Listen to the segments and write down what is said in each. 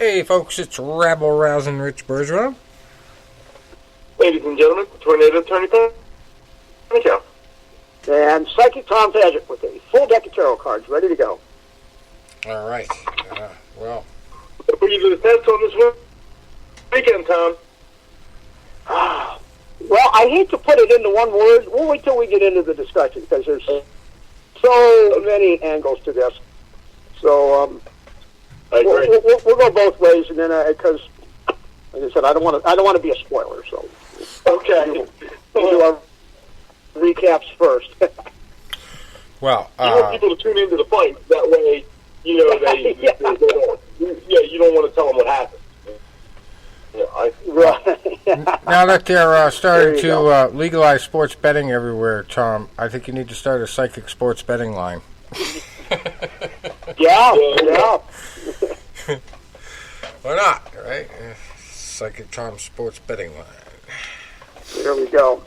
Hey folks, it's rabble-rousing Rich Bergeron. Ladies and gentlemen, Tornado Attorney Panico. And Psychic Tom Paget with a full deck of tarot cards ready to go. All right. Well. What are you going to test on this weekend, Tom? Well, I hate to put it into one word. We'll wait till we get into the discussion because there's so many angles to this. So we'll go both ways, and then because, like I said, I don't want to be a spoiler. So okay, we'll do our recaps first. Well, you want people to tune into the fight. That way, you know they you don't want to tell them what happened. Now that they're starting to legalize sports betting everywhere, Tom, I think you need to start a psychic sports betting line. Yeah. Why not, right? Psychic Tom sports betting line. There we go.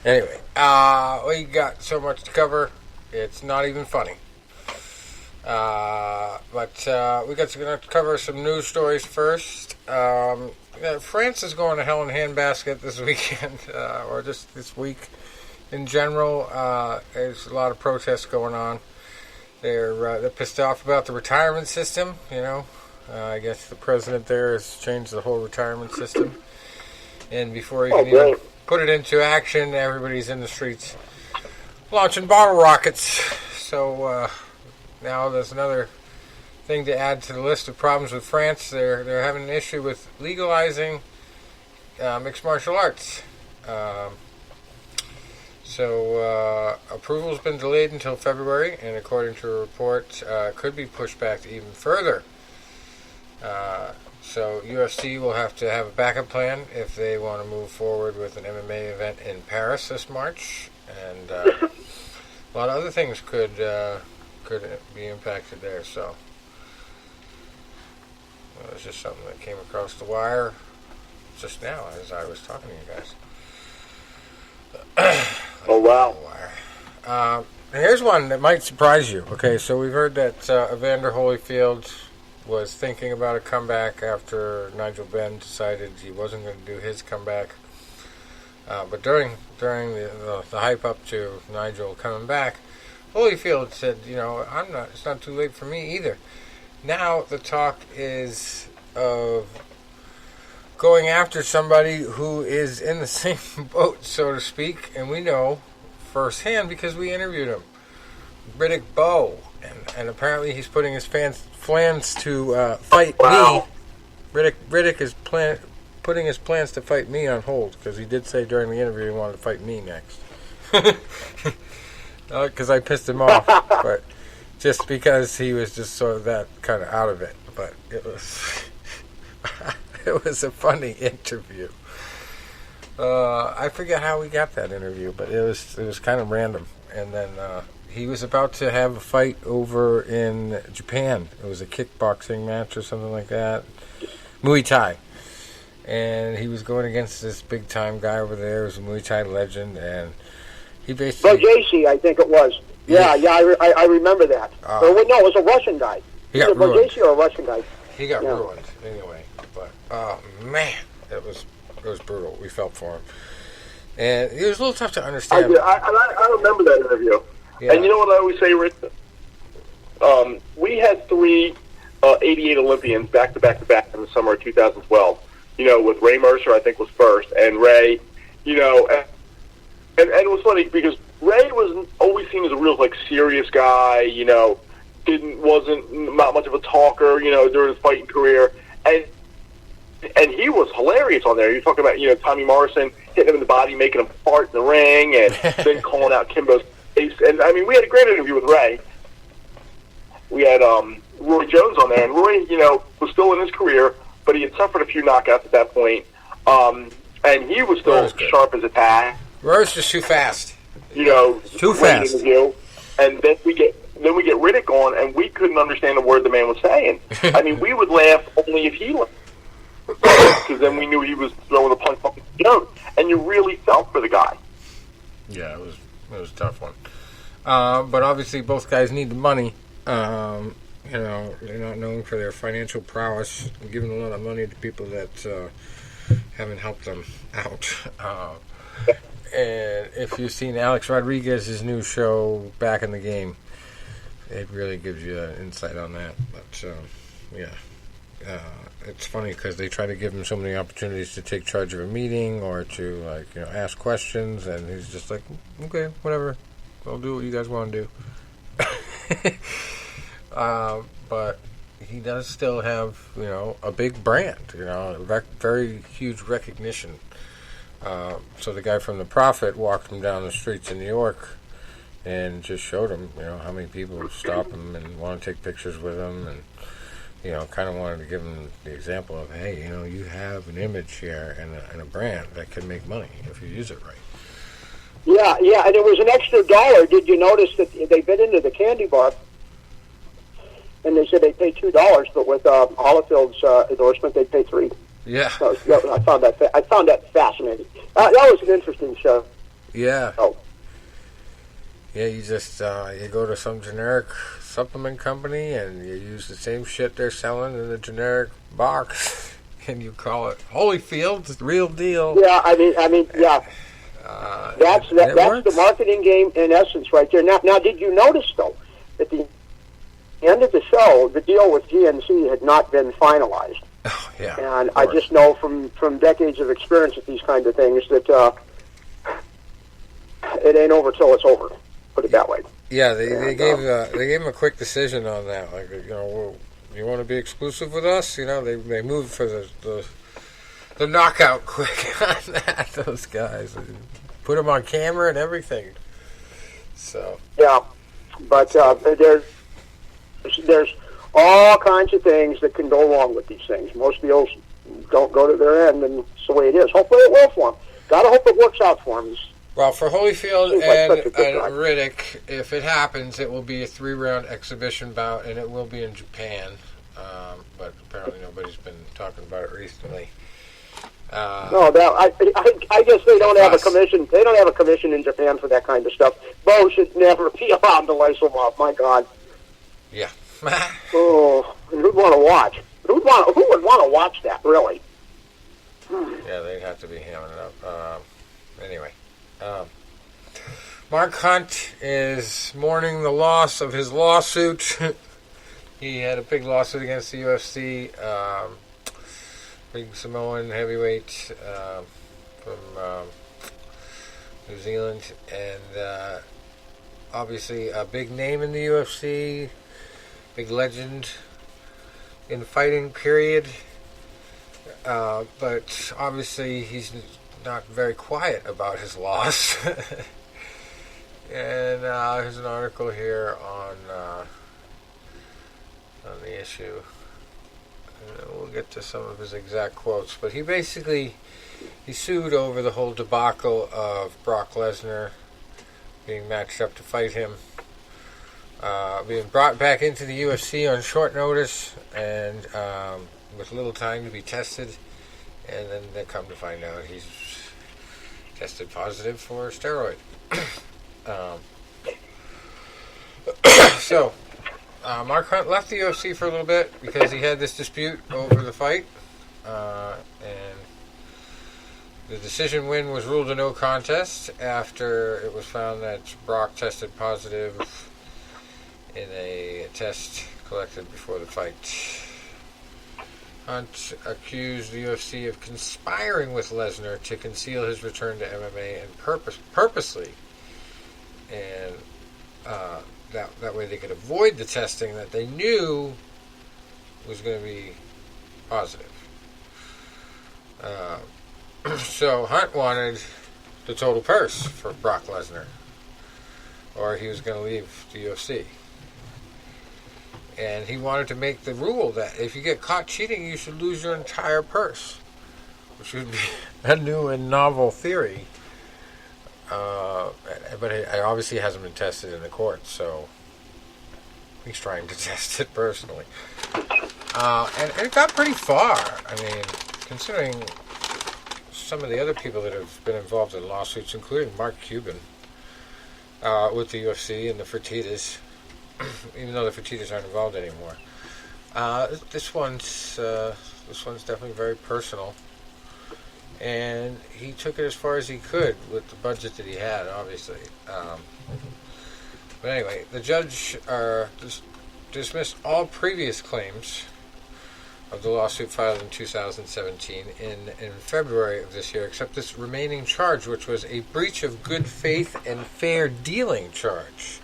Anyway, we got so much to cover, it's not even funny. But we got to cover some news stories first. France is going to hell in a handbasket this weekend, or just this week in general. There's a lot of protests going on. They're pissed off about the retirement system. You know, I guess the president there has changed the whole retirement system, and before he can even put it into action, everybody's in the streets launching bottle rockets. So now there's another thing to add to the list of problems with France. They're having an issue with legalizing mixed martial arts. So approval's been delayed until February, and according to a report, could be pushed back even further. So UFC will have to have a backup plan if they want to move forward with an MMA event in Paris this March, and a lot of other things could be impacted there. So it was just something that came across the wire just now as I was talking to you guys. Oh, wow. Here's one that might surprise you. Okay, so we've heard that Evander Holyfield was thinking about a comeback after Nigel Benn decided he wasn't going to do his comeback. But during the hype up to Nigel coming back, Holyfield said, it's not too late for me either. Now the talk is of going after somebody who is in the same boat, so to speak, and we know firsthand because we interviewed him, Riddick Bowe, and apparently he's putting his plans to fight me. Riddick is putting his plans to fight me on hold because he did say during the interview he wanted to fight me next. Because I pissed him off, but just because he was just sort of that kind of out of it. But it was a funny interview. I forget how we got that interview, but it was kind of random. And then he was about to have a fight over in Japan. It was a kickboxing match or something like that, Muay Thai. And he was going against this big time guy over there. He was a Muay Thai legend, and he basically Bogashi, I think it was. Yeah, I remember that. No, it was a Russian guy. He got ruined. Bogashi or a Russian guy? He got ruined anyway. But man, it was brutal. We felt for him, and it was a little tough to understand. I remember that interview. Yeah. And you know what I always say, Rich? We had three 88 Olympians back to back in the summer of 2012. With Ray Mercer, I think was first, and Ray, and it was funny because Ray was always seen as a real serious guy. Wasn't not much of a talker. During his fighting career, and he was hilarious on there. You're talking about Tommy Morrison hitting him in the body, making him fart in the ring, and then calling out Kimbo's face. And I mean, we had a great interview with Ray. We had Roy Jones on there, and Roy, was still in his career, but he had suffered a few knockouts at that point, and he was still sharp as a tack. Roy's just too fast. Too fast. Interview. And then we get Riddick on, and we couldn't understand a word the man was saying. I mean, we would laugh only if he laughed, because then we knew he was throwing a punch up the throat, and you really felt for the guy. Yeah, it was a tough one. But obviously, both guys need the money. they're not known for their financial prowess, giving a lot of money to people that haven't helped them out. And if you've seen Alex Rodriguez's new show, Back in the Game, it really gives you an insight on that. But, it's funny because they try to give him so many opportunities to take charge of a meeting or to, ask questions, and he's just like, okay, whatever. I'll do what you guys want to do. But he does still have, a big brand, very huge recognition. So the guy from The Prophet walked him down the streets in New York and just showed him, how many people stop him and want to take pictures with him, and, kind of wanted to give him the example of, hey, you have an image here and a brand that can make money if you use it right. Yeah, and it was an extra $1. Did you notice that they bit into the candy bar? And they said they'd pay $2, but with Holifield's endorsement, they'd pay $3. Yeah, so, I found that fascinating. That was an interesting show. Yeah. Oh. Yeah, you just you go to some generic supplement company and you use the same shit they're selling in the generic box, and you call it Holyfield's real deal. Yeah, I mean, yeah. That's the marketing game in essence, right there. Now, did you notice though that the end of the show, the deal with GNC had not been finalized? Oh, yeah. And I just know from decades of experience with these kinds of things that it ain't over till it's over. Put it that way. Yeah, they gave him a quick decision on that. Like, you want to be exclusive with us? They moved for the knockout quick on that. Those guys put them on camera and everything. So yeah, but there's all kinds of things that can go wrong with these things. Most deals don't go to their end, and it's the way it is. Hopefully it will for them. Gotta hope it works out for them. Well, for Holyfield and Riddick, if it happens, it will be a 3-round exhibition bout, and it will be in Japan. But apparently nobody's been talking about it recently. No, I guess they don't have a commission. They don't have a commission in Japan for that kind of stuff. Bo should never be allowed to lace them off. My God. Yeah. Oh, and who'd want to watch? Who would want to watch that? Really? Yeah, they'd have to be hamming it up. Anyway. Mark Hunt is mourning the loss of his lawsuit. He had a big lawsuit against the UFC. Big Samoan heavyweight from New Zealand. And obviously a big name in the UFC. Big legend in fighting, period. But obviously he's not very quiet about his loss. And here's an article here on the issue. We'll get to some of his exact quotes, but he sued over the whole debacle of Brock Lesnar being matched up to fight him, being brought back into the UFC on short notice and with little time to be tested, and then they come to find out he's tested positive for steroid. So Mark Hunt left the UFC for a little bit because he had this dispute over the fight, and the decision win was ruled a no contest after it was found that Brock tested positive in a test collected before the fight. Hunt accused the UFC of conspiring with Lesnar to conceal his return to MMA and purposely, and that way they could avoid the testing that they knew was going to be positive. So Hunt wanted the total purse for Brock Lesnar, or he was going to leave the UFC. And he wanted to make the rule that if you get caught cheating, you should lose your entire purse, which would be a new and novel theory. But it obviously hasn't been tested in the courts, so he's trying to test it personally. And it got pretty far. I mean, considering some of the other people that have been involved in lawsuits, including Mark Cuban with the UFC and the Fertittas. even though the Fertittas aren't involved anymore. This one's definitely very personal, and he took it as far as he could with the budget that he had, obviously. But anyway, the judge dismissed all previous claims of the lawsuit filed in 2017 in February of this year, except this remaining charge, which was a breach of good faith and fair dealing charge.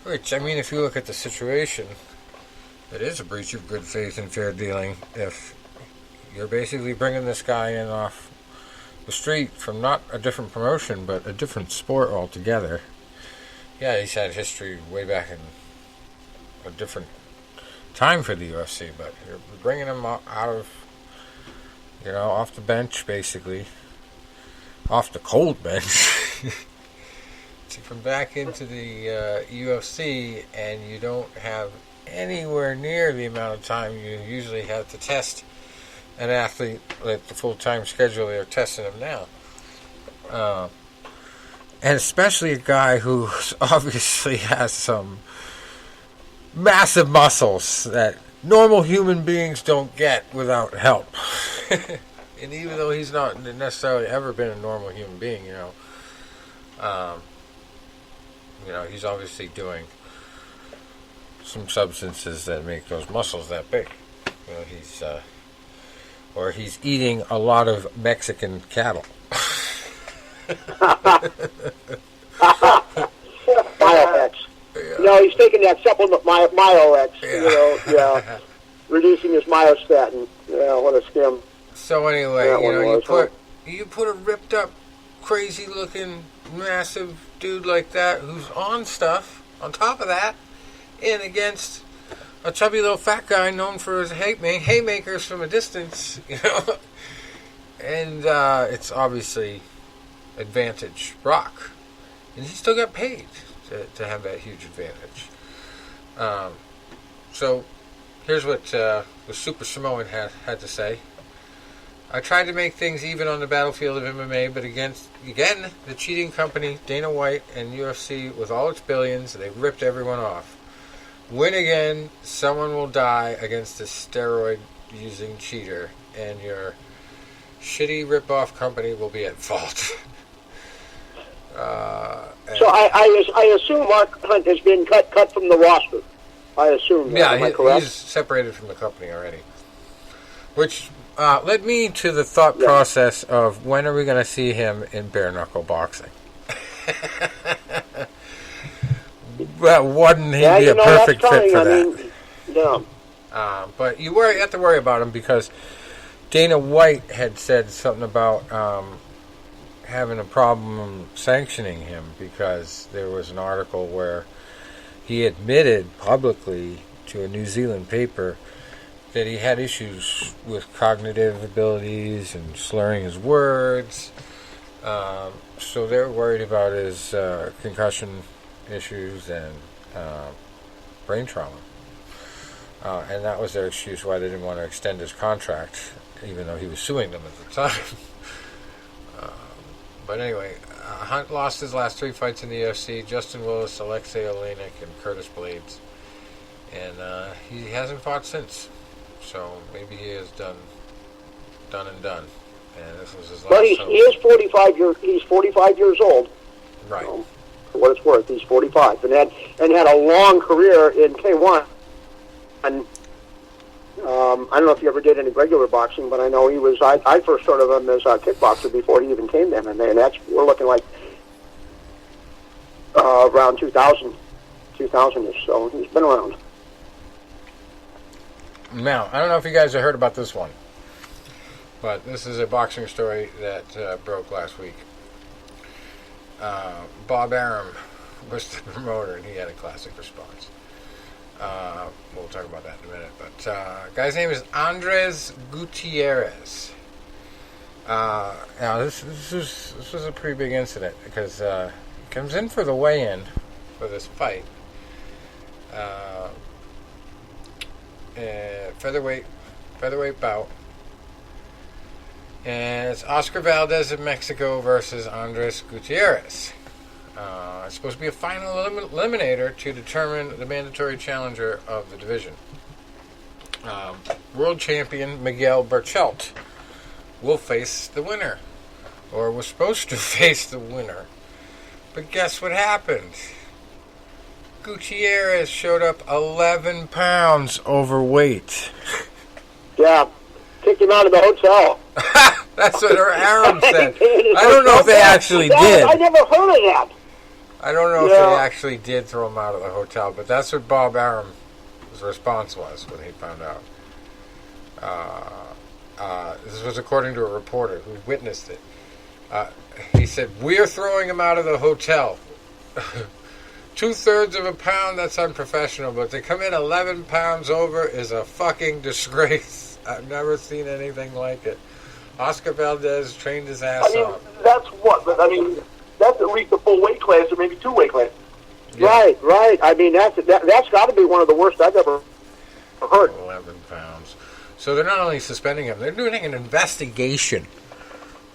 Which, I mean, if you look at the situation, it is a breach of good faith and fair dealing if you're basically bringing this guy in off the street from not a different promotion, but a different sport altogether. Yeah, he's had history way back in a different time for the UFC, but you're bringing him out of, off the bench, basically. Off the cold bench. To come back into the UFC, and you don't have anywhere near the amount of time you usually have to test an athlete like the full-time schedule they're testing him now. And especially a guy who obviously has some massive muscles that normal human beings don't get without help. And even though he's not necessarily ever been a normal human being, he's obviously doing some substances that make those muscles that big. He's eating a lot of Mexican cattle. Myox. Yeah. He's taking that supplement, Myox. Yeah. Reducing his myostatin. Yeah, what a scam. So anyway, you put a ripped up, crazy looking, massive dude like that who's on stuff, on top of that, in against a chubby little fat guy known for his haymakers from a distance, and it's obviously advantage Brock, and he still got paid to have that huge advantage. So here's what the Super Samoan had to say. I tried to make things even on the battlefield of MMA, but again, the cheating company, Dana White and UFC, with all its billions, they ripped everyone off. Win again, someone will die against a steroid-using cheater, and your shitty rip-off company will be at fault. So I assume Mark Hunt has been cut from the roster. I assume that. Am I correct? He's separated from the company already. Which led me to the thought process of when are we going to see him in bare-knuckle boxing? Well, wouldn't he be a perfect fit for that? But you have to worry about him because Dana White had said something about having a problem sanctioning him because there was an article where he admitted publicly to a New Zealand paper that he had issues with cognitive abilities and slurring his words. So they're worried about his concussion issues and brain trauma. And that was their excuse why they didn't want to extend his contract, even though he was suing them at the time. But anyway, Hunt lost his last 3 fights in the UFC. Justin Willis, Alexei Olenek, and Curtis Blades. And he hasn't fought since. So maybe he is done and done. And this was his last. But he is 45 years. He's 45 years old. Right. For what it's worth, he's 45, and had a long career in K1. And I don't know if he ever did any regular boxing, but I know he was. I first heard of him as a kickboxer before he even came to MMA, and we're looking like around 2000-ish. So he's been around. Now, I don't know if you guys have heard about this one, but this is a boxing story that broke last week. Bob Arum was the promoter, and he had a classic response. We'll talk about that in a minute. But guy's name is Andres Gutierrez. Now, this was a pretty big incident because he comes in for the weigh-in for this fight. Featherweight bout. And it's Oscar Valdez of Mexico versus Andres Gutierrez. It's supposed to be a final eliminator to determine the mandatory challenger of the division. World champion Miguel Berchelt will face the winner, or was supposed to face the winner. But guess what happened? Gutierrez showed up 11 pounds overweight. Yeah, kicked him out of the hotel. That's what her Aram said. I don't know if they actually did. I never heard of that. I don't know if they actually did throw him out of the hotel, but that's what Bob Aram's response was when he found out. This was according to a reporter who witnessed it. He said, "We're throwing him out of the hotel. 2/3 of a pound, that's unprofessional, but to come in 11 pounds over is a fucking disgrace. I've never seen anything like it." Oscar Valdez trained his ass off. That's what, but that's at least a full weight class or maybe 2 weight classes. Yeah. Right. I mean, that's got to be one of the worst I've ever heard. 11 pounds. So they're not only suspending him, they're doing an investigation.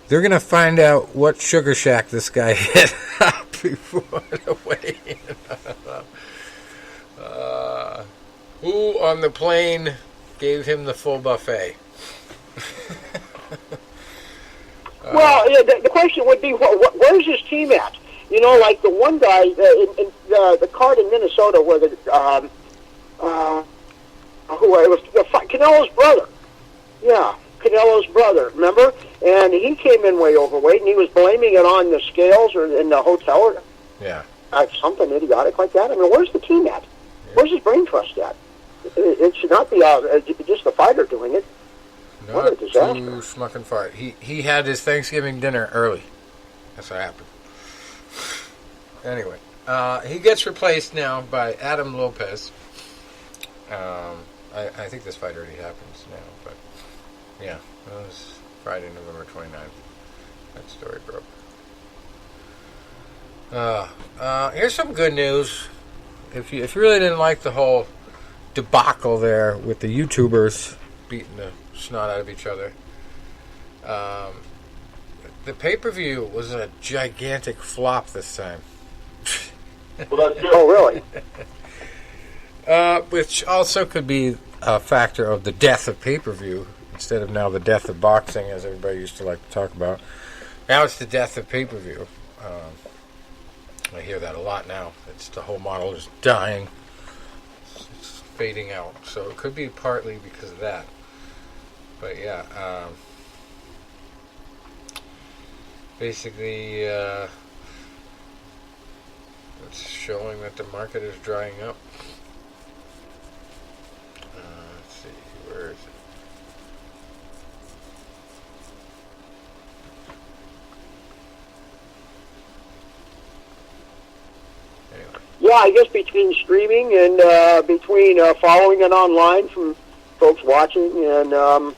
They're going to find out what sugar shack this guy hit before the weigh-in. Who on the plane gave him the full buffet? Well, the question would be, where's his team at? You know, like the one guy in the card in Minnesota where who it was Canelo's brother. Yeah, Canelo's brother. Remember? And he came in way overweight, and he was blaming it on the scales or in the hotel or something idiotic like that. I mean, where's the team at? Where's his brain trust at? It should not be just the fighter doing it. What a disaster. Too smucking fart. He had his Thanksgiving dinner early. That's what happened. Anyway, he gets replaced now by Adam Lopez. I think this fight already happens now, but yeah, it was Friday, November 29th. That story broke. Here's some good news. If you really didn't like the whole debacle there with the YouTubers beating the snot out of each other, the pay-per-view was a gigantic flop this time. Well, that's good. Oh, really? Which also could be a factor of the death of pay-per-view instead of now the death of boxing, as everybody used to like to talk about. Now it's the death of pay-per-view. I hear that a lot now. It's the whole model is dying. It's fading out. So it could be partly because of that. But yeah, basically, it's showing that the market is drying up. Let's see, where is it? Anyway. Yeah, I guess between streaming and between following it online from folks watching and all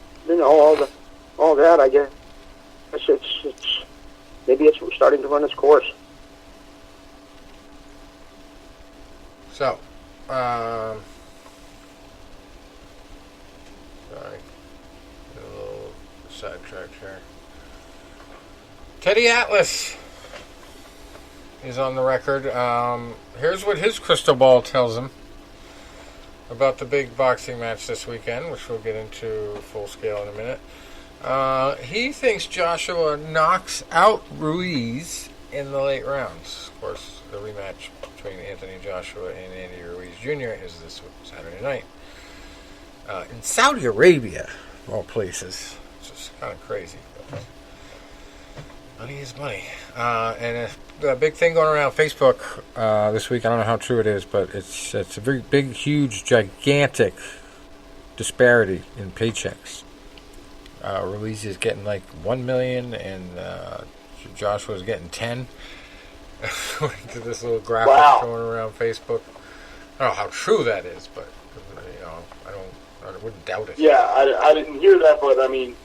that, I guess it's maybe it's starting to run its course. So, sorry, a little sidetracked here. Teddy Atlas is on the record. Here's what his crystal ball tells him about the big boxing match this weekend, which we'll get into full scale in a minute. He thinks Joshua knocks out Ruiz in the late rounds. Of course, the rematch between Anthony Joshua and Andy Ruiz Jr. is this Saturday night. In Saudi Arabia, of all places. It's just kind of crazy. But money is money. And a big thing going around Facebook this week, I don't know how true it is, but it's a very big, huge, gigantic disparity in paychecks. Ruiz is getting like $1 million, and Joshua's getting 10. According to this little graphic going around Facebook. I don't know how true that is, but I wouldn't doubt it. Yeah, I didn't hear that, but I mean,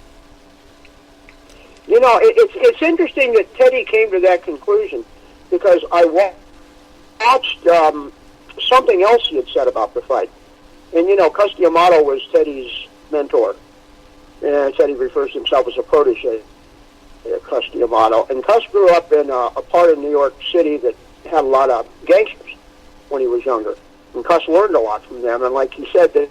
it's interesting that Teddy came to that conclusion because I watched something else he had said about the fight, and Cus D'Amato was Teddy's mentor. And Teddy refers to himself as a protege of Cus D'Amato. And Cus grew up in a part of New York City that had a lot of gangsters when he was younger. And Cuss learned a lot from them. And like he said, that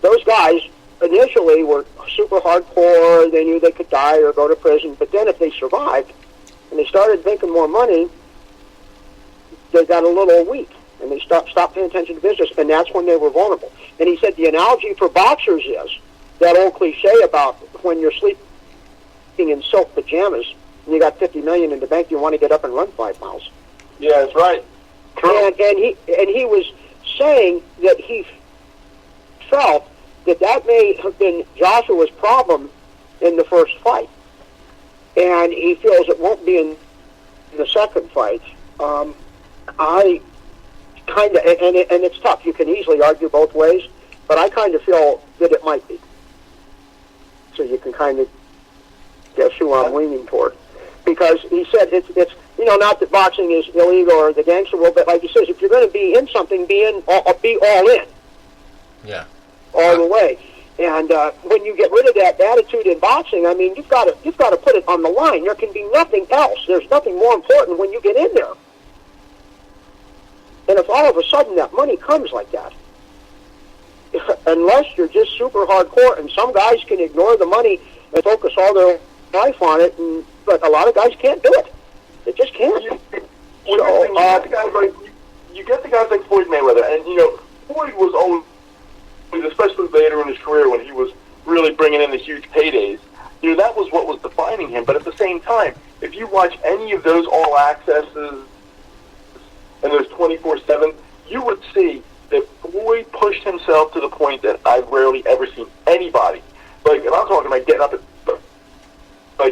those guys initially were super hardcore. They knew they could die or go to prison. But then if they survived and they started making more money, they got a little weak. And they stopped paying attention to business. And that's when they were vulnerable. And he said the analogy for boxers is that old cliche about when you're sleeping in silk pajamas and you got $50 million in the bank, you want to get up and run 5 miles. Yeah, that's right. True. And he was saying that he felt that may have been Joshua's problem in the first fight, and he feels it won't be in the second fight. I kind of, and it's tough. You can easily argue both ways, but I kind of feel that it might be. So you can kind of guess who I'm leaning toward, because he said it's not that boxing is illegal or the gangster world, but like he says, if you're going to be in something, be all in. Yeah. All the way. And when you get rid of that attitude in boxing, I mean, you've got to put it on the line. There can be nothing else. There's nothing more important when you get in there. And if all of a sudden that money comes like that, unless you're just super hardcore, and some guys can ignore the money and focus all their life on it, but a lot of guys can't do it. They just can't. You get the guys like Floyd Mayweather, and Floyd was always, especially later in his career when he was really bringing in the huge paydays, that was what was defining him. But at the same time, if you watch any of those all accesses and those 24/7, you would see that Floyd pushed himself to the point that I've rarely ever seen anybody. And I'm talking about getting up at 1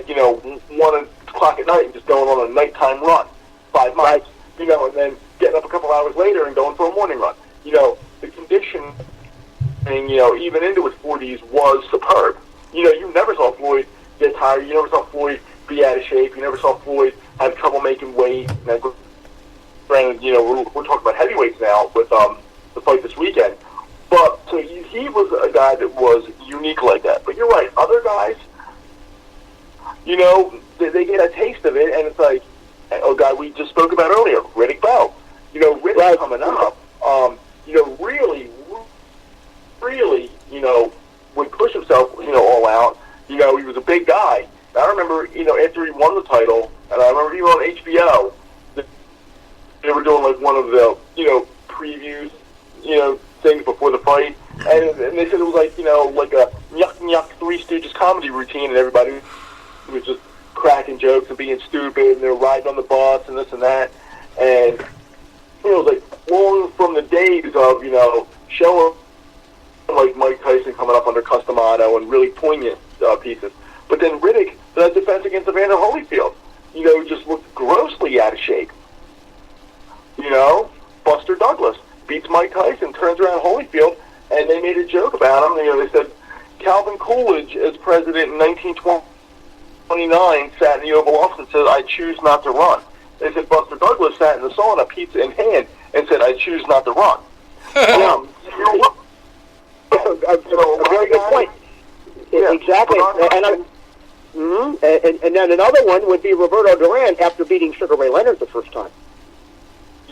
o'clock at night and just going on a nighttime run, 5 miles, and then getting up a couple hours later and going for a morning run. The conditioning, even into his 40s was superb. You never saw Floyd get tired. You never saw Floyd be out of shape. You never saw Floyd have trouble making weight. Granted, we're talking about heavyweights now with the fight this weekend. But so he was a guy that was unique like that. But you're right, other guys, they get a taste of it, and it's like a guy we just spoke about earlier, Riddick Bowe. Riddick coming up, really, would push himself, all out. He was a big guy. I remember, after he won the title, and I remember even on HBO, they were doing one of the, previews, things before the fight, and they said it was like a yuck Three Stooges comedy routine, and everybody was just cracking jokes and being stupid, and they were riding on the bus and this and that, and it was like long from the days of showing like Mike Tyson coming up under Cus D'Amato and really poignant pieces. But then Riddick, the defense against Evander Holyfield, just looked grossly out of shape. Buster Douglas beats Mike Tyson, turns around Holyfield, and they made a joke about him. They said Calvin Coolidge, as president in 1929, sat in the Oval Office and said, "I choose not to run." They said Buster Douglas sat in the sauna, pizza in hand, and said, "I choose not to run." A very good point. Yeah, exactly. And then another one would be Roberto Duran after beating Sugar Ray Leonard the first time.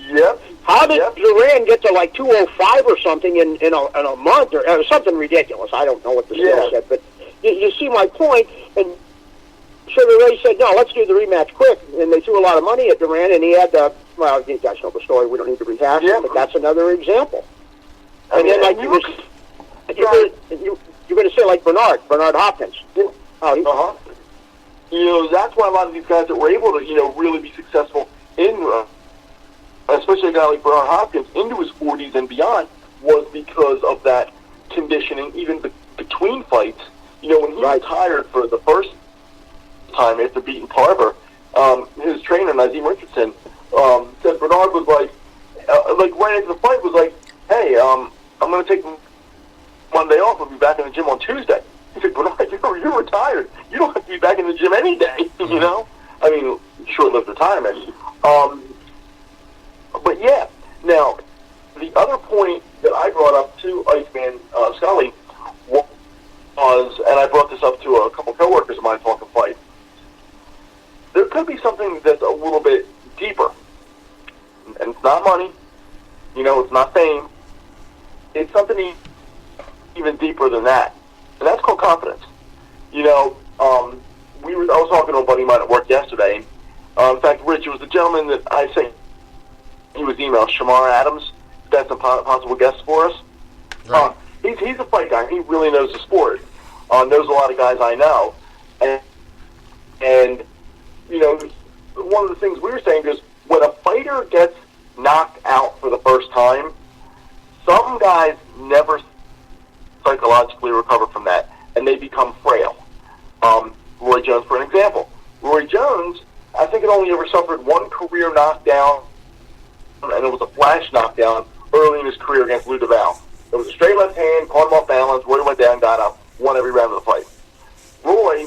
Yep. How did Duran get to 205 or something in a month or something ridiculous? I don't know what the scale said, but you see my point. And Sugar Ray said, "No, let's do the rematch quick." And they threw a lot of money at Duran, and he had you guys know the story. We don't need to rehash it, but that's another example. And then you're going to say Bernard Hopkins. That's why a lot of these guys that were able to really be successful in. Especially a guy like Bernard Hopkins, into his 40s and beyond, was because of that conditioning, even between fights. When he retired for the first time after beating Tarver, his trainer, Nazim Richardson, said Bernard was right after the fight, was like, "Hey, I'm going to take Monday off. I'll be back in the gym on Tuesday." He said, "Bernard, you're retired. You don't have to be back in the gym any day." I mean, short-lived retirement. But yeah, now, the other point that I brought up to Iceman Scully was, and I brought this up to a couple coworkers of mine talking fight, there could be something that's a little bit deeper. And it's not money. It's not fame. It's something even deeper than that. And that's called confidence. I was talking to a buddy of mine at work yesterday. In fact, Rich, it was the gentleman that I sent he was emailed, Shamar Adams. That's a possible guest for us. Right. He's a fight guy. He really knows the sport. Knows a lot of guys I know. And one of the things we were saying is when a fighter gets knocked out for the first time, some guys never psychologically recover from that, and they become frail. Roy Jones, for an example. Roy Jones, I think, had only ever suffered one career knockdown, and it was a flash knockdown early in his career against Lou DeVal. It was a straight left hand, caught him off balance, Roy went down, got up, won every round of the fight. Roy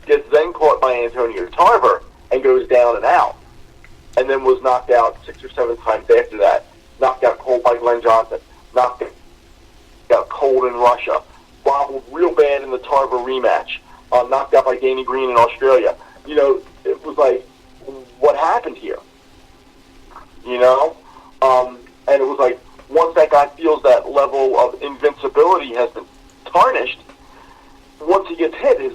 gets then caught by Antonio Tarver and goes down and out, and then was knocked out 6 or 7 times after that. Knocked out cold by Glenn Johnson. Knocked out cold in Russia. Wobbled real bad in the Tarver rematch. Knocked out by Danny Green in Australia. It was like, what happened here? And it was like, once that guy feels that level of invincibility has been tarnished, once he gets hit, his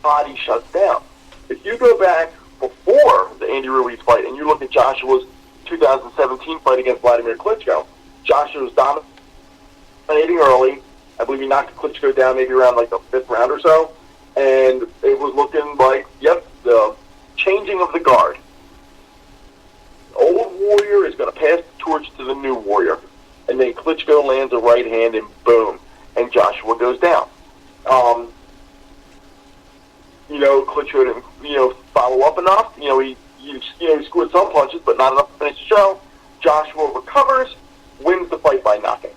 body shuts down. If you go back before the Andy Ruiz fight and you look at Joshua's 2017 fight against Vladimir Klitschko, Joshua was dominating early. I believe he knocked Klitschko down maybe around like the 5th round or so, and it was looking like, the changing of the guard. The old warrior is going to pass the torch to the new warrior, and then Klitschko lands a right hand, and boom, and Joshua goes down. Klitschko didn't, follow up enough. He scored some punches, but not enough to finish the show. Joshua recovers, wins the fight by knocking.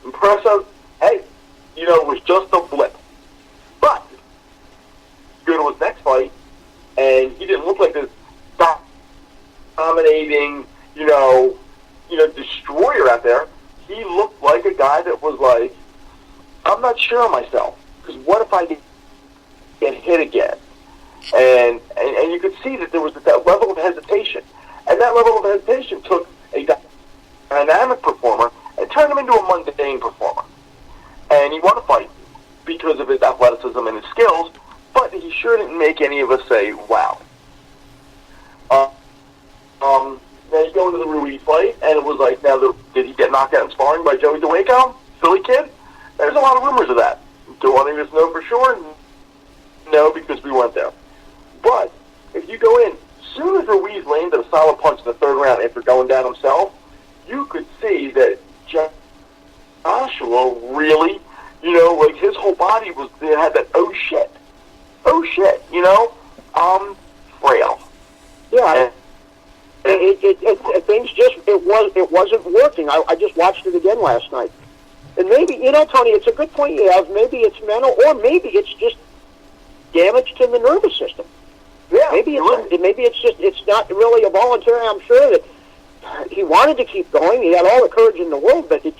Impressive. Hey, it was just a blip. But go to his next fight, and he didn't look like this dominating, destroyer out there. He looked like a guy that was like, I'm not sure of myself, because what if I get hit again? And you could see that there was that level of hesitation. And that level of hesitation took a dynamic performer and turned him into a mundane performer. And he won a fight because of his athleticism and his skills, but he sure didn't make any of us say, wow. Then you go into the Ruiz fight, and it was like, did he get knocked out in sparring by Joey DeWaco? Philly kid? There's a lot of rumors of that. Do any of us know for sure? No, because we weren't there. But if you go in, as soon as Ruiz landed a solid punch in the 3rd round after going down himself, you could see that Joshua really, his whole body had that oh shit, frail. Yeah. Things it wasn't working. I just watched it again last night, and maybe Tony, it's a good point you have. Maybe it's mental, or maybe it's just damage to the nervous system. Yeah, maybe it's not really a voluntary. I'm sure that he wanted to keep going. He had all the courage in the world, but it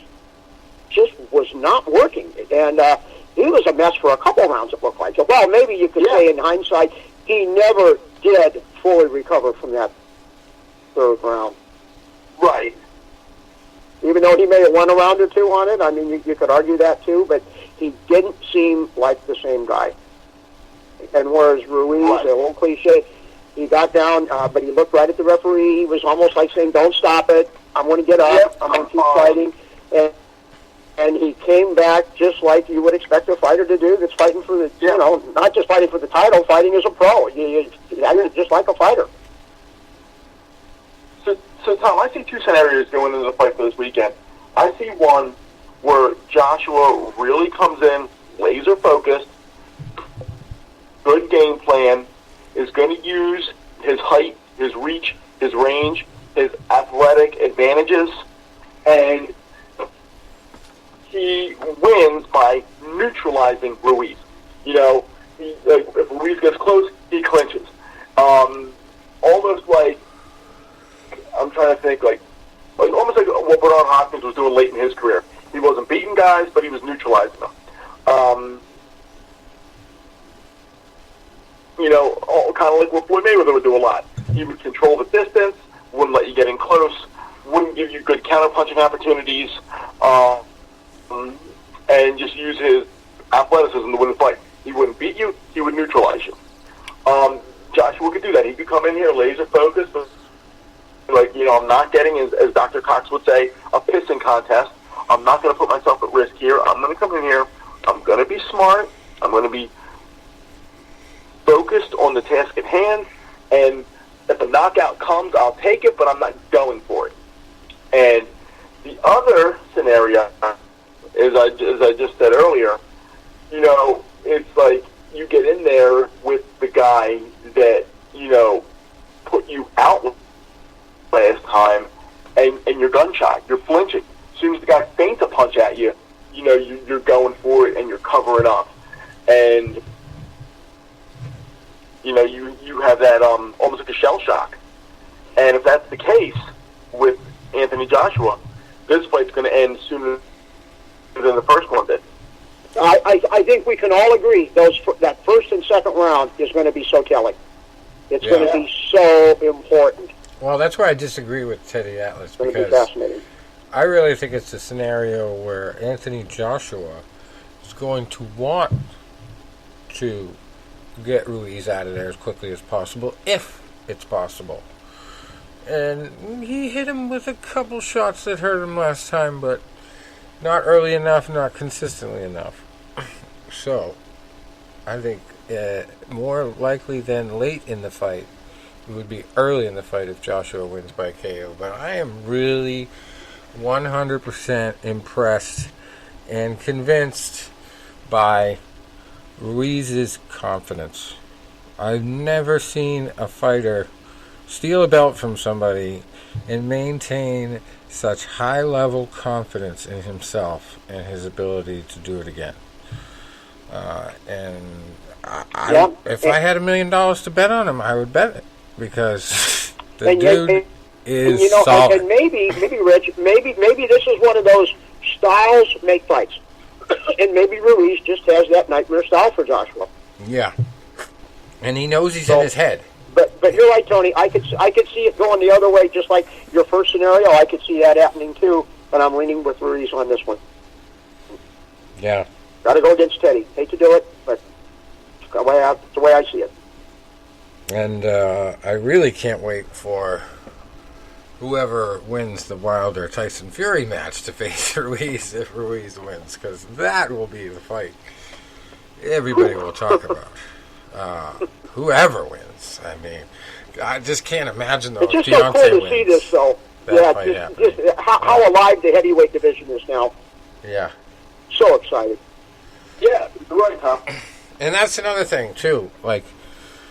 just was not working. And he was a mess for a couple rounds, it looked like. So, well, maybe you could say in hindsight, he never did fully recover from that 3rd round. Right. Even though he may have won a round or two on it, I mean, you could argue that too, but he didn't seem like the same guy. And whereas Ruiz, the old cliche, he got down, but he looked right at the referee. He was almost like saying, don't stop it. I'm going to get up. Yep. I'm going to keep fighting. And he came back just like you would expect a fighter to do that's fighting for the, not just fighting for the title, fighting as a pro. He just like a fighter. So, Tom, I see 2 scenarios going into the fight for this weekend. I see one where Joshua really comes in laser focused, good game plan, is going to use his height, his reach, his range, his athletic advantages, and he wins by neutralizing Ruiz. If Ruiz gets close, he clinches. Almost like, I'm trying to think, almost like what Bernard Hopkins was doing late in his career. He wasn't beating guys, but he was neutralizing them. kind of like what Floyd Mayweather would do a lot. He would control the distance, wouldn't let you get in close, wouldn't give you good counterpunching opportunities, and just use his athleticism to win the fight. He wouldn't beat you, he would neutralize you. Joshua could do that. He could come in here laser focused, like, I'm not getting, as Dr. Cox would say, a pissing contest. I'm not going to put myself at risk here. I'm going to come in here. I'm going to be smart. I'm going to be focused on the task at hand. And if the knockout comes, I'll take it, but I'm not going for it. And the other scenario, as I just said earlier, it's like you get in there with the guy that, put you out last time, and you're gun-shy. You're flinching. As soon as the guy feints a punch at you, you're going for it and you're covering up. And, you have that almost like a shell shock. And if that's the case with Anthony Joshua, this fight's going to end sooner than the first one did. I think we can all agree that first and second round is going to be so telling. It's going to be so important. Well, that's why I disagree with Teddy Atlas, because fascinating. I really think it's a scenario where Anthony Joshua is going to want to get Ruiz out of there as quickly as possible, if it's possible. And he hit him with a couple shots that hurt him last time, but not early enough, not consistently enough. So, I think more likely than late in the fight, it would be early in the fight if Joshua wins by KO. But I am really 100% impressed and convinced by Ruiz's confidence. I've never seen a fighter steal a belt from somebody and maintain such high-level confidence in himself and his ability to do it again. If I had $1 million to bet on him, I would bet it, because the dude is solid. And maybe, Rich, maybe this is one of those styles make fights, and maybe Ruiz just has that nightmare style for Joshua. Yeah, and he knows he's in his head. But you're right, Tony. I could see it going the other way, just like your first scenario. I could see that happening too, but I'm leaning with Ruiz on this one. Yeah. Got to go against Teddy. Hate to do it, but it's the way I see it. And I really can't wait for whoever wins the Wilder-Tyson Fury match to face Ruiz if Ruiz wins, because that will be the fight everybody will talk about. Whoever wins. I mean, I just can't imagine, though, it's just so cool to see this, though. Just how alive the heavyweight division is now. Yeah. So excited. Yeah, you're right, Tom. And that's another thing, too. Like,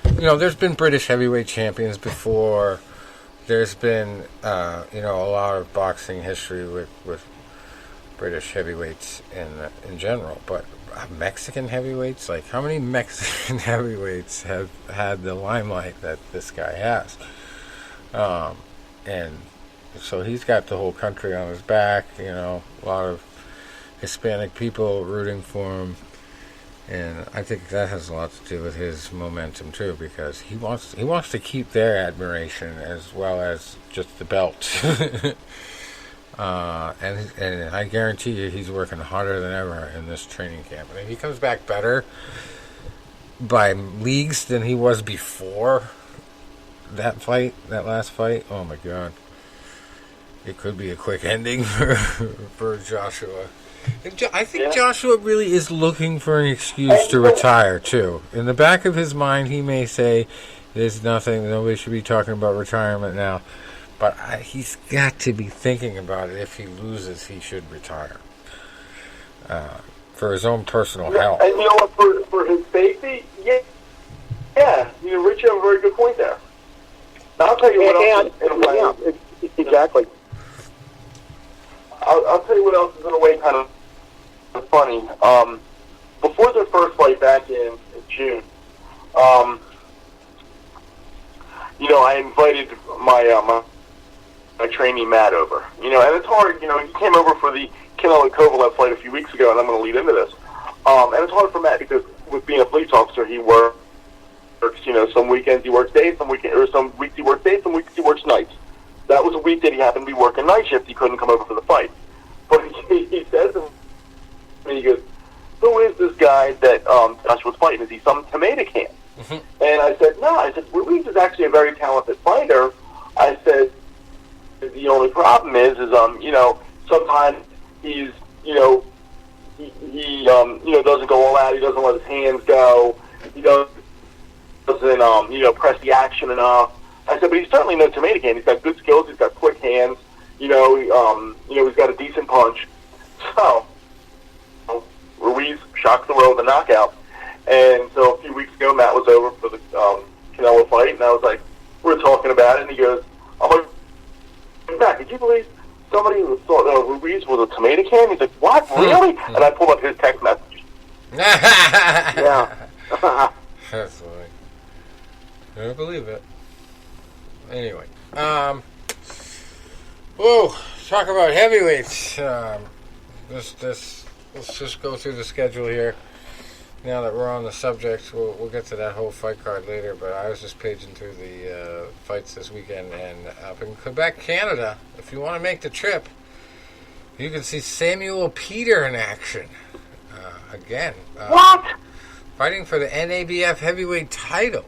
there's been British heavyweight champions before. There's been, a lot of boxing history with British heavyweights in general. But Mexican heavyweights, like, how many Mexican heavyweights have had the limelight that this guy has? And so he's got the whole country on his back, a lot of Hispanic people rooting for him, and I think that has a lot to do with his momentum too, because he wants to keep their admiration as well as just the belt. And I guarantee you, he's working harder than ever in this training camp. And if he comes back better by leagues than he was before that last fight, oh my God, it could be a quick ending for Joshua. I think Joshua really is looking for an excuse to retire, too. In the back of his mind, he may say, there's nothing, nobody should be talking about retirement now. But he's got to be thinking about it. If he loses, he should retire. For his own personal health. And what, for his safety, yeah, Rich, you have a very good point there. I'll tell you what else. Exactly. I'll tell you what else is in a way kind of funny. Before their first fight back in June, I invited my trainee Matt over. And it's hard. He came over for the Canelo Kovalev fight a few weeks ago, and I'm going to lead into this. And it's hard for Matt because with being a police officer, he works works, some weekends he works days, some weeks he works days, some weeks he works nights. That was a week that he happened to be working night shift. He couldn't come over for the fight. But he says to me, he goes, "Who is this guy that Joshua's fighting? Is he some tomato can?" Mm-hmm. And I said, "No." I said, "Ruiz is actually a very talented fighter." I said, "The only problem is sometimes he's, he doesn't go all out. He doesn't let his hands go. He doesn't, press the action enough." I said, "But he's certainly no tomato can. He's got good skills. He's got quick hands. He's got a decent punch." So Ruiz shocks the world with a knockout. And so a few weeks ago, Matt was over for the Canelo fight, and I was like, we were talking about it, and he goes, "I'm like, Matt, could you believe somebody thought Ruiz was a tomato can?" He's like, "What? Really?" And I pulled up his text message. Yeah. That's funny. I don't believe it. Anyway, talk about heavyweights. Let's just go through the schedule here. Now that we're on the subject, we'll get to that whole fight card later, but I was just paging through the fights this weekend, and up in Quebec, Canada, if you want to make the trip, you can see Samuel Peter in action. Again. What? Fighting for the NABF heavyweight title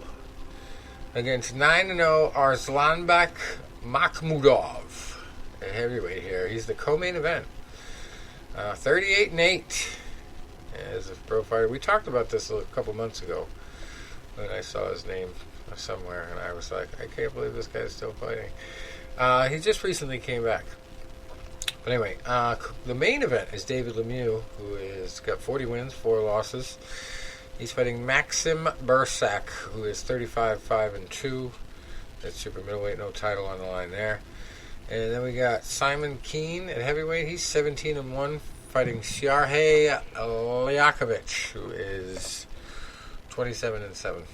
against 9-0 Arslanbek Makhmudov, a heavyweight here. He's the co-main event. 38-8 as a pro fighter. We talked about this a couple months ago when I saw his name somewhere, and I was like, I can't believe this guy's still fighting. He just recently came back. But anyway, the main event is David Lemieux, who has got 40 wins, 4 losses. He's fighting Maxim Bursak, who is 35-5-2. That's super middleweight, no title on the line there. And then we got Simon Keane at heavyweight. He's 17-1, fighting Sjarhe Ljakovic, who is 27-7.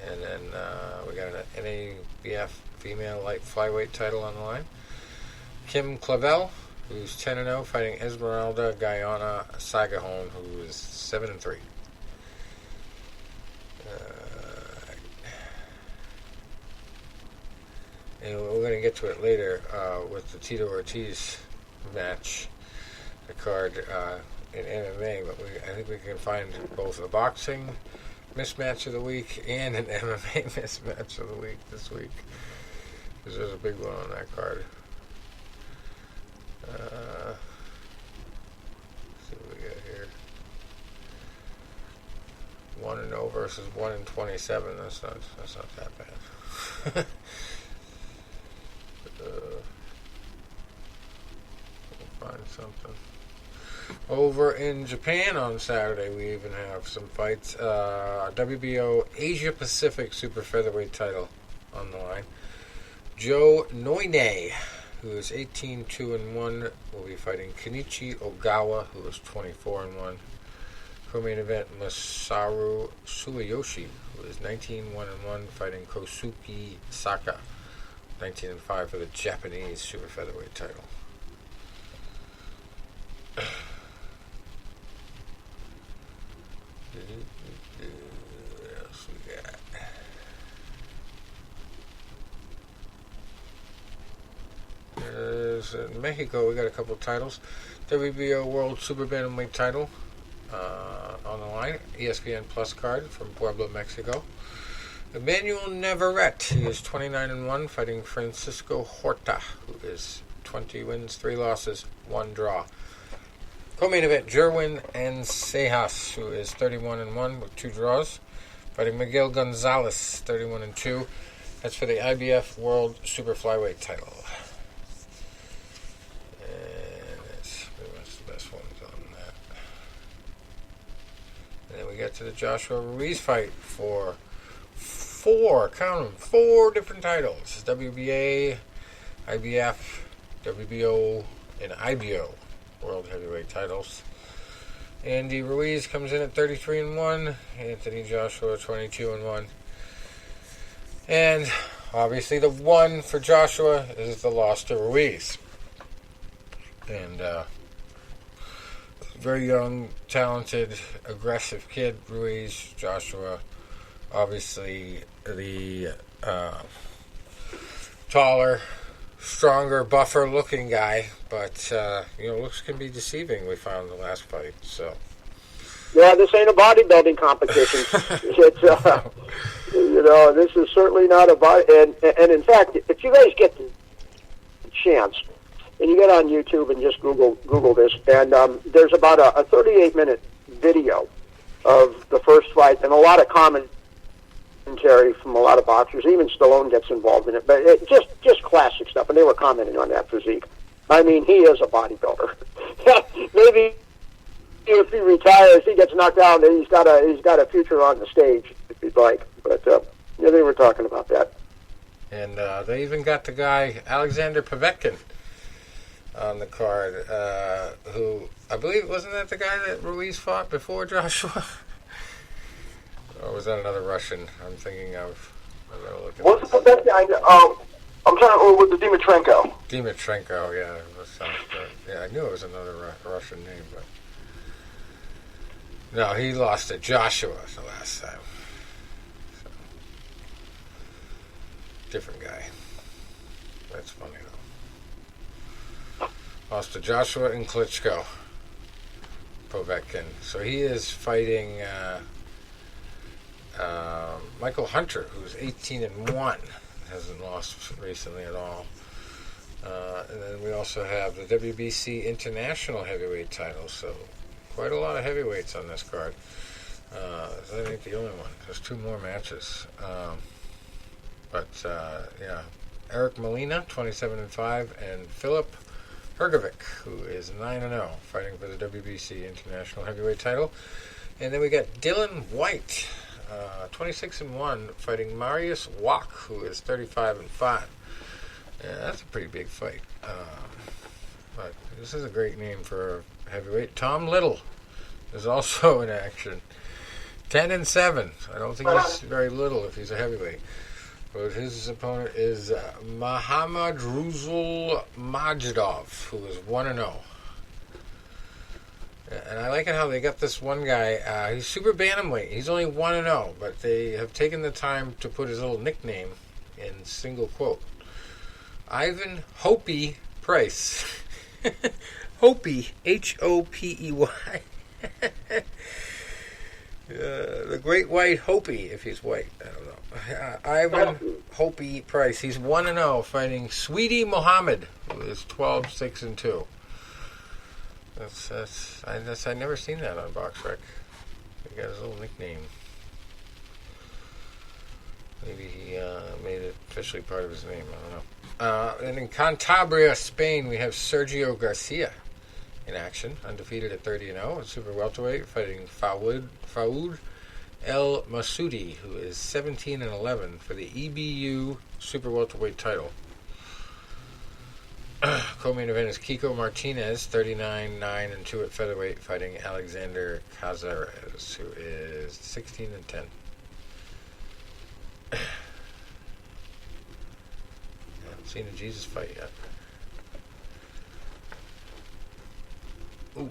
And then we got an NABF female light flyweight title on the line. Kim Clavel, who's 10-0, fighting Esmeralda Guyana Sagahon, who is 7-3. And we're going to get to it later with the Tito Ortiz match, the card in MMA, but I think we can find both a boxing mismatch of the week and an MMA mismatch of the week this week, because there's a big one on that card. Let's see what we got here. 1-0 versus 1-27. That's not that bad. We'll find something. Over in Japan on Saturday, we even have some fights. WBO Asia Pacific Super Featherweight title on the line. Joe Noine, who is 18-2-1, will be fighting Kenichi Ogawa, who is 24-1. Co-main event Masaru Sueyoshi, who is 19-1-1, fighting Kosuke Saka, 19-5 for the Japanese Super Featherweight title. What else we got? In Mexico, we got a couple titles. WBO World Super Bantamweight title on the line. ESPN Plus card from Puebla, Mexico. Emmanuel Navarrete, he is 29-1, fighting Francisco Horta, who is 20 wins, 3 losses, 1 draw. Co-main event, Jerwin Encejas, who is 31-1 with 2 draws, fighting Miguel Gonzalez, 31-2. That's for the IBF World Super Flyweight title. And that's pretty much the best ones on that. And then we get to the Joshua Ruiz fight for 4 different titles. WBA, IBF, WBO, and IBO World Heavyweight titles. Andy Ruiz comes in at 33-1. Anthony Joshua 22-1. And obviously the one for Joshua is the loss to Ruiz. And very young, talented, aggressive kid, Ruiz. Joshua obviously the taller, stronger, buffer-looking guy, but looks can be deceiving. We found in the last fight. So yeah, this ain't a bodybuilding competition. It's this is certainly not a body. And in fact, if you guys get the chance, and you get on YouTube and just Google this, and there's about a 38-minute video of the first fight, and a lot of commentary from a lot of boxers. Even Stallone gets involved in it, but it just classic stuff. And they were commenting on that physique. I mean, he is a bodybuilder. Maybe if he retires, he gets knocked out, and he's got a future on the stage if he'd like. But they were talking about that. And they even got the guy Alexander Povetkin on the card, who I believe wasn't that the guy that Ruiz fought before Joshua? Or was that another Russian? I'm thinking of. What's the best guy? I'm trying to. Or was it Dimitrenko? Dimitrenko, yeah. I knew it was another Russian name, but no, he lost to Joshua the last time. So, different guy. That's funny though. Lost to Joshua and Klitschko. Povetkin. So he is fighting Michael Hunter, who's 18-1, hasn't lost recently at all. And then we also have the WBC International Heavyweight title. So quite a lot of heavyweights on this card. That ain't the only one. There's 2 more matches. Eric Molina, 27-5, and Philip Hrgovic, who is 9-0, fighting for the WBC International Heavyweight title. And then we got Dylan White, 26-1, fighting Marius Wach, who is 35-5. Yeah, that's a pretty big fight. But this is a great name for a heavyweight. Tom Little is also in action. 10-7. I don't think he's very little if he's a heavyweight. But his opponent is Muhammad Ruzul Majidov, who is 1-0. And I like it how they got this one guy. He's super bantamweight. He's only 1-0, but they have taken the time to put his little nickname in single quote. Ivan Hopey Price. Hopey, Hopey. The Great White Hopey, if he's white. I don't know. Ivan Hopey Price. He's 1-0, fighting Sweetie Mohammed, who is 12-6-2. I never seen that on BoxRec. He got his little nickname. Maybe he made it officially part of his name. I don't know. And in Cantabria, Spain, we have Sergio Garcia in action, undefeated at 30-0, at super welterweight, fighting Faoud El Masoudi, who is 17-11 for the EBU super welterweight title. Co-main event is Kiko Martinez, 39-9-2 at featherweight, fighting Alexander Cazares, who is 16-10. I haven't seen a Jesus fight yet. Ooh.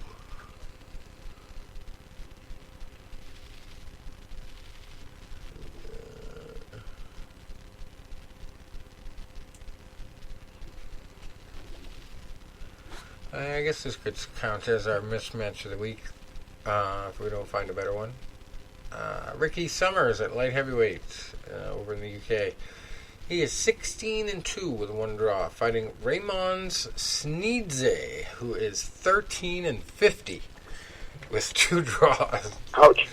I guess this could count as our mismatch of the week, if we don't find a better one. Ricky Summers at light heavyweight over in the UK. He is 16-2 with 1 draw, fighting Raymond Sneedze, who is 13-50 with 2 draws. Ouch.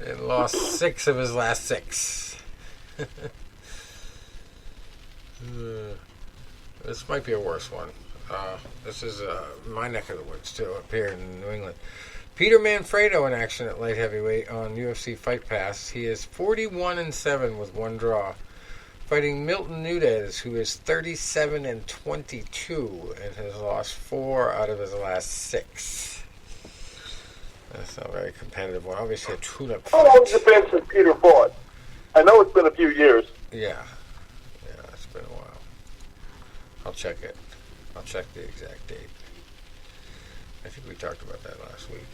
And lost 6 of his last 6. This might be a worse one. This is my neck of the woods, too, up here in New England. Peter Manfredo in action at light heavyweight on UFC Fight Pass. He is 41-7 with 1 draw, fighting Milton Nunez, who is 37-22 and has lost 4 out of his last 6. That's not a very competitive one. Obviously a tune-up fight. How long has it been since Peter fought? I know it's been a few years. Yeah, it's been a while. I'll check it. I'll check the exact date. I think we talked about that last week.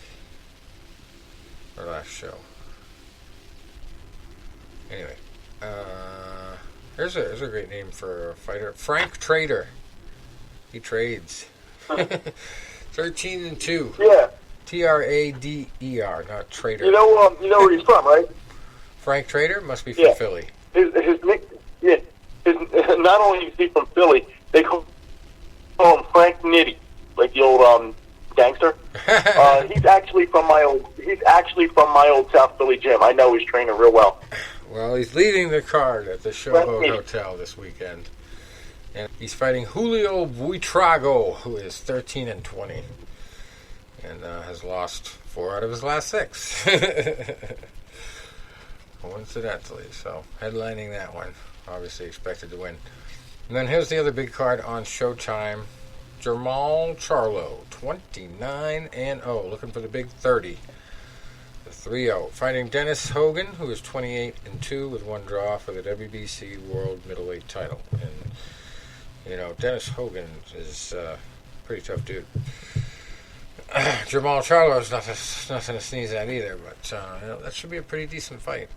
Or last show. Anyway, here's a great name for a fighter. Frank Trader. He trades. 13-2. Yeah. Trader, not Trader. You know where he's from, right? Frank Trader must be from Philly. Not only is he from Philly, they call him Frank Nitty, like the old gangster. He's actually from my old South Philly gym. I know he's training real well. Well, he's leading the card at the Showboat Hotel this weekend. And he's fighting Julio Buitrago, who is 13-20. And has lost 4 out of his last 6. Coincidentally. So, headlining that one. Obviously expected to win. And then here's the other big card on Showtime. Jermall Charlo, 29-0. Looking for the big 30. The 3-0. Fighting Dennis Hogan, who is 28-2 with 1 draw for the WBC World Middleweight title. And, you know, Dennis Hogan is a pretty tough dude. Jermall Charlo is nothing to sneeze at either, but you know, that should be a pretty decent fight.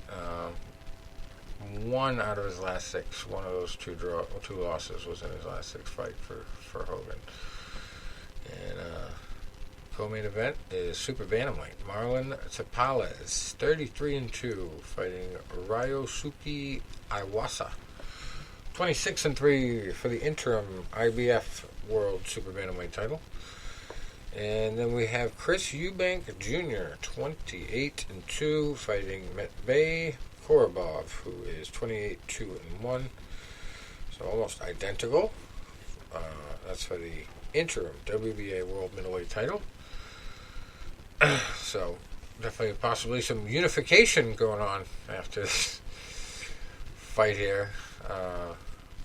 1 out of his last 6. One of those 2 losses was in his last 6 fight for Hogan. And co-main event is Super Bantamweight. Marlon Tapales, 33-2, fighting Ryosuke Iwasa. 26-3 for the interim IBF World Super Bantamweight title. And then we have Chris Eubank Jr., 28-2, fighting Metbay Korobov, who is 28-2-1. So almost identical. That's for the interim WBA World Middleweight title. So definitely possibly some unification going on after this fight here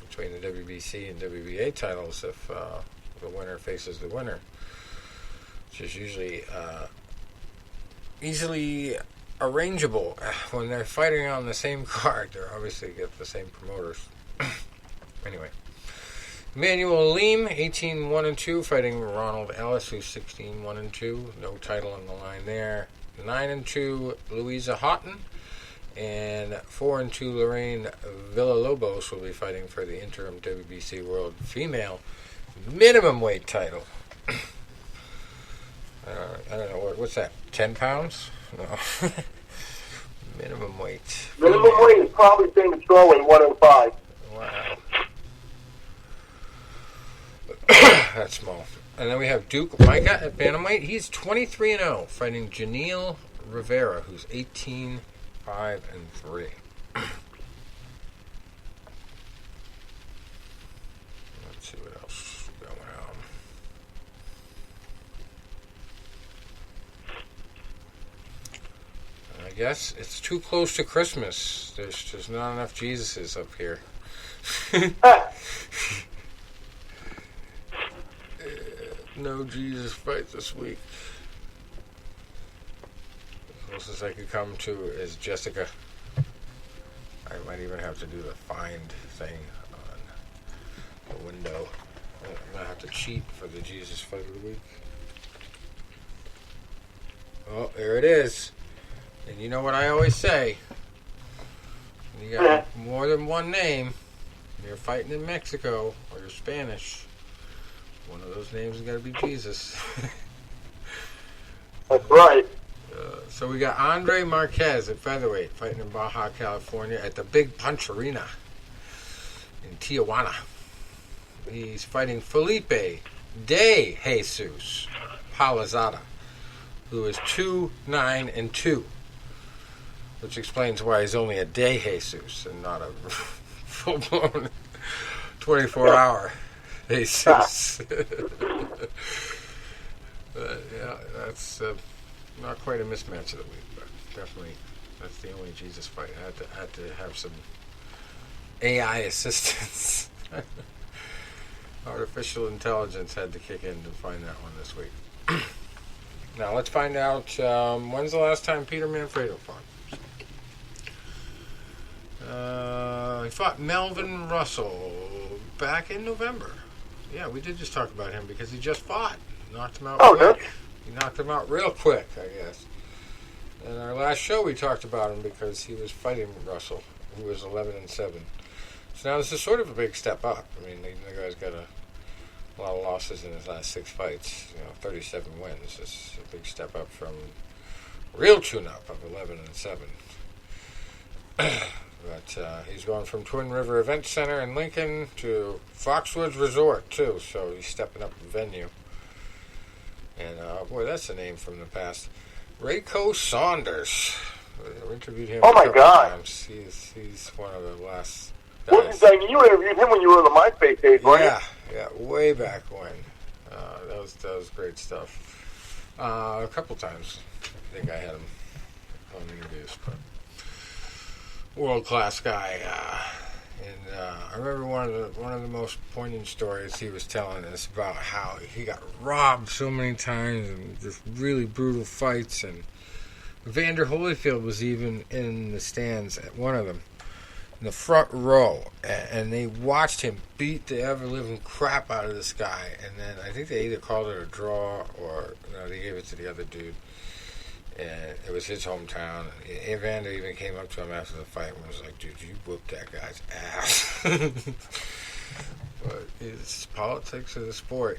between the WBC and WBA titles if the winner faces the winner. Which is usually easily arrangeable when they're fighting on the same card. They're obviously get the same promoters. Anyway, Emmanuel Leem, 18-1-2, fighting Ronald Ellis, who's 16-1-2. No title on the line there. 9-2, Louisa Houghton, and 4-2, Lorraine Villalobos will be fighting for the interim WBC World Female Minimum Weight title. I don't know, what's that, 10 pounds? No. Minimum weight. Minimum weight is probably being strawweight 105. Wow. That's small. And then we have Duke Micah at bantamweight. He's 23-0, fighting Janelle Rivera, who's 18-5-3. Let's see what else is going on. I guess it's too close to Christmas. There's just not enough Jesuses up here. No Jesus fight this week. The closest I could come to is Jessica. I might even have to do the find thing on the window. I'm going to have to cheat for the Jesus fight of the week. Oh, there it is. And you know what I always say. You got more than one name. You're fighting in Mexico or you're Spanish. One of those names has got to be Jesus. That's right. So we got Andre Marquez at featherweight fighting in Baja, California at the Big Punch Arena in Tijuana. He's fighting Felipe de Jesus Palazada, who is 2-9-2, which explains why he's only a de Jesus and not a full-blown 24-hour Jesus. Yeah, that's not quite a mismatch of the week, but definitely that's the only Jesus fight. I had to have some AI assistance. Artificial intelligence had to kick in to find that one this week. Now let's find out when's the last time Peter Manfredo fought. He fought Melvin Russell back in November. Yeah, we did just talk about him because he just fought. Knocked him out quick. He knocked him out real quick, I guess. In our last show, we talked about him because he was fighting Russell. who was 11-7. So now this is sort of a big step up. I mean, the guy's got a lot of losses in his last 6 fights. 37 wins. It's a big step up from real tune-up of 11-7. But he's going from Twin River Event Center in Lincoln to Foxwoods Resort, too. So he's stepping up the venue. And, boy, that's a name from the past. Rayco Saunders. I interviewed him a couple times. He's one of the last guys. You interviewed him when you were in the MySpace days, right? Yeah, way back when. That was great stuff. A couple times, I think I had him on interviews, but world-class guy. And I remember one of the most poignant stories he was telling us about how he got robbed so many times and just really brutal fights. And Evander Holyfield was even in the stands at one of them, in the front row, and they watched him beat the ever-living crap out of this guy. And then I think they either called it a draw or they gave it to the other dude. And it was his hometown. Evander even came up to him after the fight and was like, "Dude, you whooped that guy's ass." But it's politics of the sport,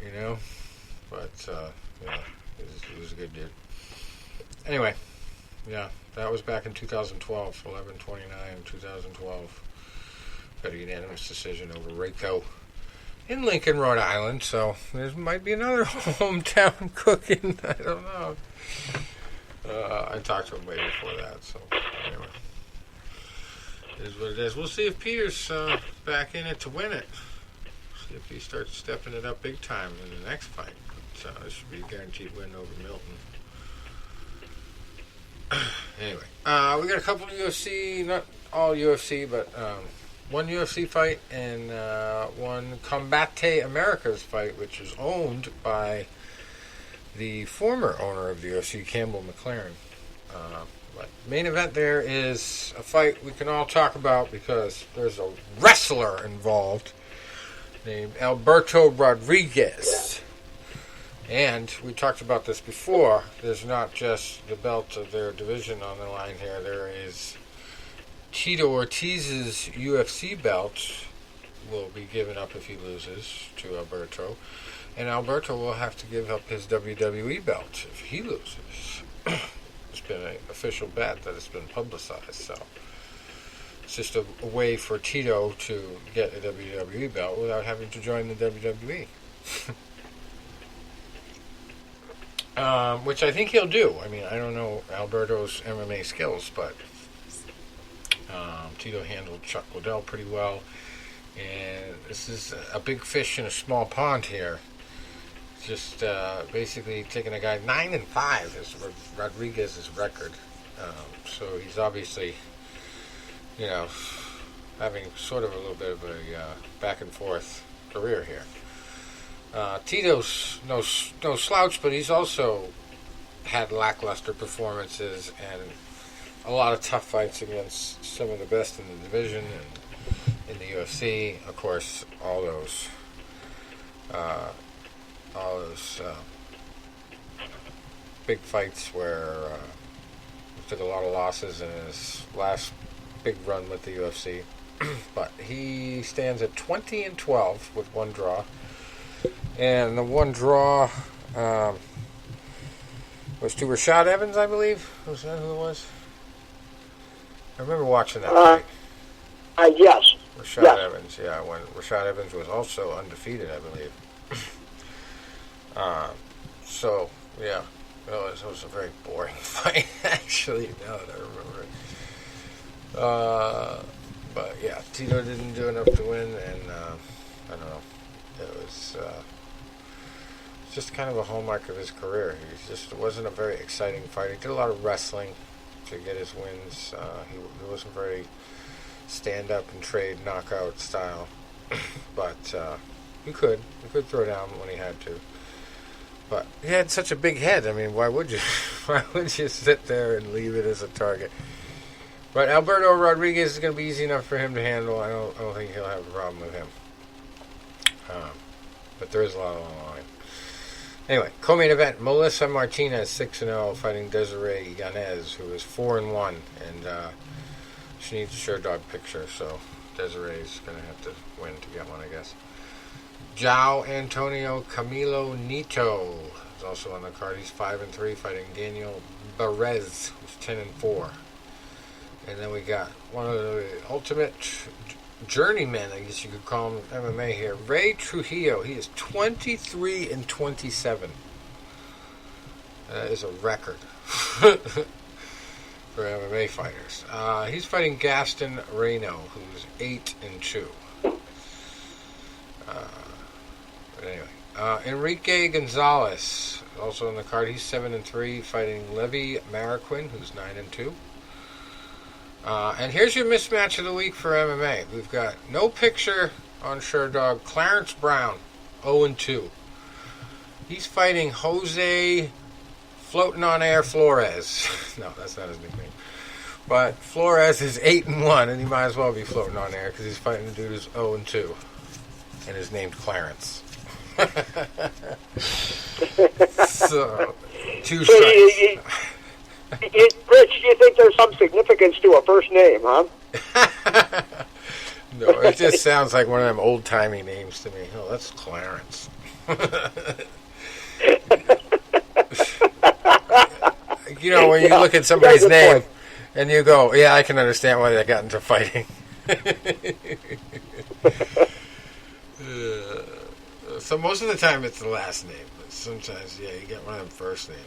But, he was a good dude. Anyway, yeah, that was back in 2012, 11/29, 2012. Got a unanimous decision over Rayco in Lincoln, Rhode Island. So there might be another hometown cooking. I don't know. I talked to him way before that, so anyway. It is what it is. We'll see if Peter's back in it to win it. See if he starts stepping it up big time in the next fight. But, it should be a guaranteed win over Milton. Anyway, we got a couple of UFC, not all UFC, but one UFC fight and one Combate Americas fight, which is owned by the former owner of the UFC, Campbell McLaren. But main event there is a fight we can all talk about because there's a wrestler involved named Alberto Rodriguez. And we talked about this before. There's not just the belt of their division on the line here. There is Tito Ortiz's UFC belt will be given up if he loses to Alberto. And Alberto will have to give up his WWE belt if he loses. It's been an official bet that it's been publicized. So it's just a way for Tito to get a WWE belt without having to join the WWE. Which I think he'll do. I mean, I don't know Alberto's MMA skills, but Tito handled Chuck Liddell pretty well. And this is a big fish in a small pond here. Just basically taking a guy 9-5 is Rodriguez's record. So he's obviously, having sort of a little bit of a back and forth career here. Tito's no slouch, but he's also had lackluster performances and a lot of tough fights against some of the best in the division and in the UFC. Of course, all those big fights where he took a lot of losses in his last big run with the UFC. But he stands at 20-12 with one draw. And the one draw was to Rashad Evans, I believe. Was that who it was? I remember watching that fight. Yes. Rashad Evans, yeah. When Rashad Evans was also undefeated, I believe. So, yeah. It was a very boring fight, actually, now that I remember it. But, yeah, Tito didn't do enough to win, and I don't know. It was just kind of a hallmark of his career. It wasn't a very exciting fight. He did a lot of wrestling to get his wins. He wasn't very stand-up and trade knockout style, but he could throw down when he had to. But he had such a big head. I mean, why would you? Why would you sit there and leave it as a target? But Alberto Rodriguez is going to be easy enough for him to handle. I don't think he'll have a problem with him. But there is a lot on the line. Anyway, co-main event: Melissa Martinez 6-0 fighting Desiree Yanez, who is 4-1, and She needs a Sherdog picture, so Desiree's going to have to win to get one, I guess. João Antonio Camilo Neto is also on the card. He's 5-3, fighting Daniel Barez, who's 10-4. And then we got one of the ultimate journeymen, I guess you could call him, MMA here. Ray Trujillo. He is 23-27. That is a record for MMA fighters. He's fighting Gaston Reno, who's 8-2. But anyway, Enrique Gonzalez, also on the card. He's 7-3, fighting Levy Marroquin, who's 9-2. And here's your mismatch of the week for MMA. We've got no picture on Sherdog. Clarence Brown, 0-2. He's fighting Jose Floating on Air Flores. No, that's not his nickname. But Flores is 8-1, and he might as well be floating on air because he's fighting a dude who's 0-2, and is named Clarence. So, two strikes. Rich, do you think there's some significance to a first name, huh? No, it just sounds like one of them old-timey names to me. Oh, that's Clarence. You know, when you look at somebody's name and you go, yeah, I can understand why they got into fighting. So most of the time it's the last name. But sometimes, yeah, you get one of them first names.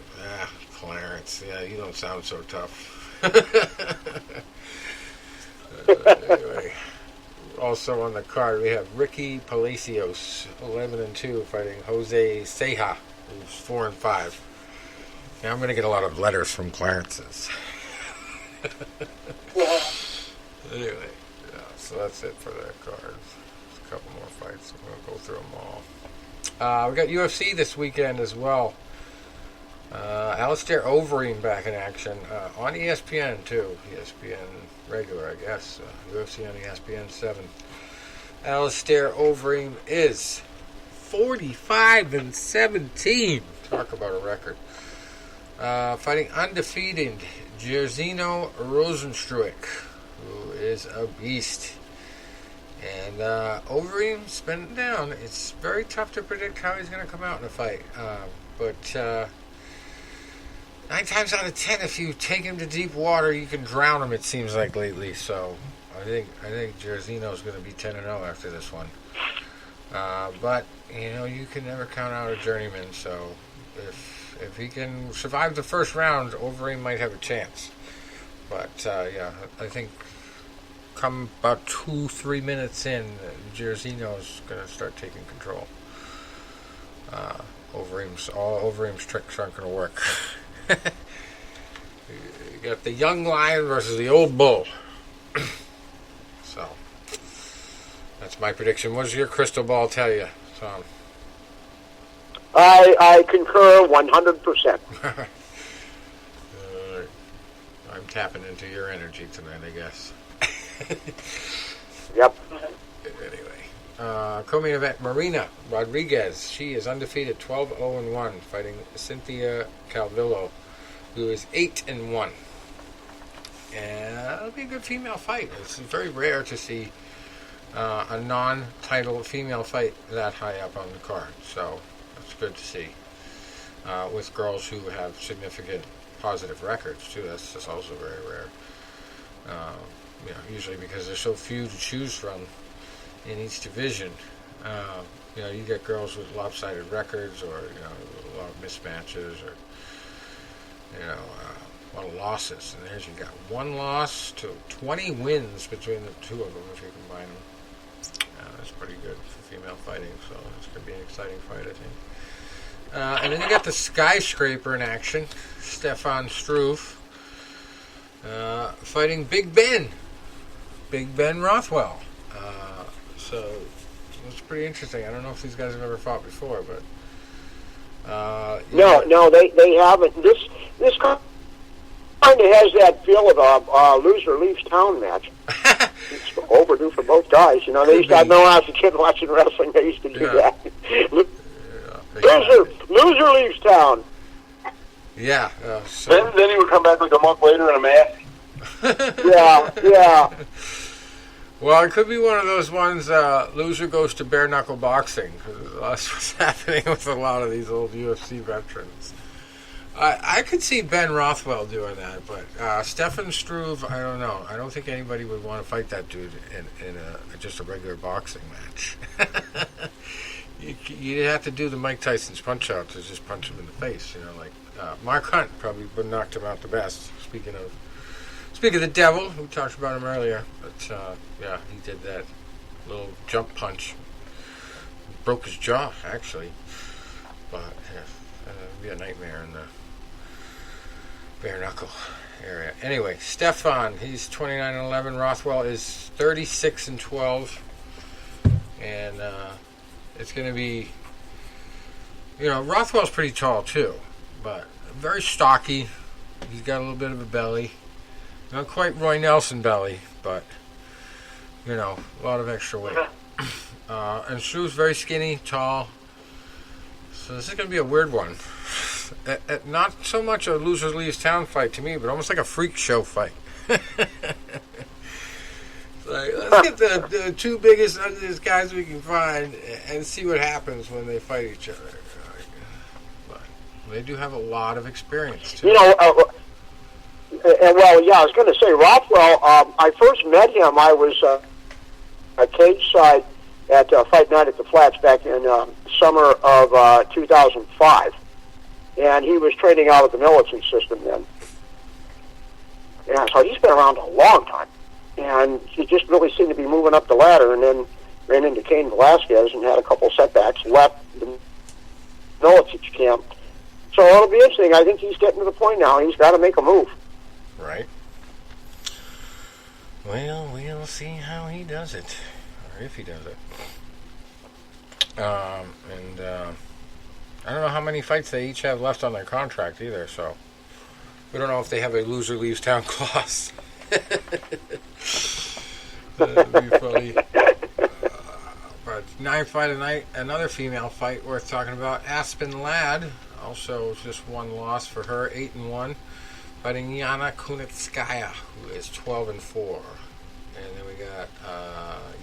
Clarence. Yeah, you don't sound so tough. Anyway, also on the card we have Ricky Palacios, 11-2, fighting Jose Ceja, who's 4-5. Now I'm going to get a lot of letters from Clarence's. Anyway, yeah, so that's it for that card. There's a couple more fights. I'm going to go through them all. We got UFC this weekend as well. Alistair Overeem back in action on ESPN too. ESPN regular, I guess. UFC on ESPN 7. Alistair Overeem is 45-17. Talk about a record. Fighting undefeated Jairzinho Rozenstruik, who is a beast. And Overeem's been down. It's very tough to predict how he's going to come out in a fight. But 9 times out of 10, if you take him to deep water, you can drown him, it seems like lately. So I think Jairzinho's going to be 10-0 after this one. But, you know, you can never count out a journeyman. So if he can survive the first round, Overeem might have a chance. But, yeah, I think come about 2-3 minutes in, Jairzinho's going to start taking control. Overeem's tricks aren't going to work. You got the young lion versus the old bull. So, that's my prediction. What does your crystal ball tell you, Tom? I concur 100%. I'm tapping into your energy tonight, I guess. Yep. Anyway, co-main event, Marina Rodriguez. She is undefeated, 12-0-1, fighting Cynthia Calvillo, who is 8-1. And that'll be a good female fight. It's very rare to see a non-title female fight that high up on the card. So that's good to see. With girls who have significant positive records too. That's just also very rare. You know, usually because there's so few to choose from in each division. You know, you get girls with lopsided records, or you know, a lot of mismatches, or you know, a lot of losses. And there's you got 1 loss to 20 wins between the two of them if you combine them. That's pretty good for female fighting. So it's going to be an exciting fight, I think. And then you got the skyscraper in action, Stefan Struve, fighting Big Ben Rothwell. So it's pretty interesting. I don't know if these guys have ever fought before, but no, they haven't. This kind of has that feel of a loser leaves town match. It's overdue for both guys. You know, they used to, I know when I was a kid watching wrestling, they used to do that. Loser leaves town. Yeah. Then he would come back like a month later in a mask. Yeah. Well, it could be one of those ones, loser goes to bare knuckle boxing. That's what's happening with a lot of these old UFC veterans. I could see Ben Rothwell doing that, but Stefan Struve, I don't know. I don't think anybody would want to fight that dude in just a regular boxing match. You'd have to do the Mike Tyson's punch out to just punch him in the face. Like Mark Hunt probably would have knocked him out the best. Speaking of the devil, we talked about him earlier, but yeah, he did that little jump punch, broke his jaw actually, but it'd be a nightmare in the bare knuckle area. Anyway, Stefan, he's 29-11. Rothwell is 36-12, and it's going to be, Rothwell's pretty tall too, but very stocky. He's got a little bit of a belly. Not quite Roy Nelson belly, but, a lot of extra weight. And Struve's very skinny, tall. So this is going to be a weird one. Not so much a loser leaves town fight to me, but almost like a freak show fight. Let's get the two biggest, ugliest guys we can find and see what happens when they fight each other. But they do have a lot of experience, too. I was going to say, Rothwell, I first met him, I was a cage side at Fight Night at the Flats back in summer of 2005. And he was training out of the military system then. Yeah, so he's been around a long time. And he just really seemed to be moving up the ladder, and then ran into Cain Velasquez and had a couple setbacks, left the military camp. So it'll be interesting. I think he's getting to the point now. He's got to make a move. Right. Well, we'll see how he does it, or if he does it. I don't know how many fights they each have left on their contract either, so we don't know if they have a loser leaves town clause. That'd be funny. But 9 fight a night, another female fight worth talking about. Aspen Ladd, also just one loss for her, 8-1, fighting Yana Kunitskaya, who is 12-4. And then we got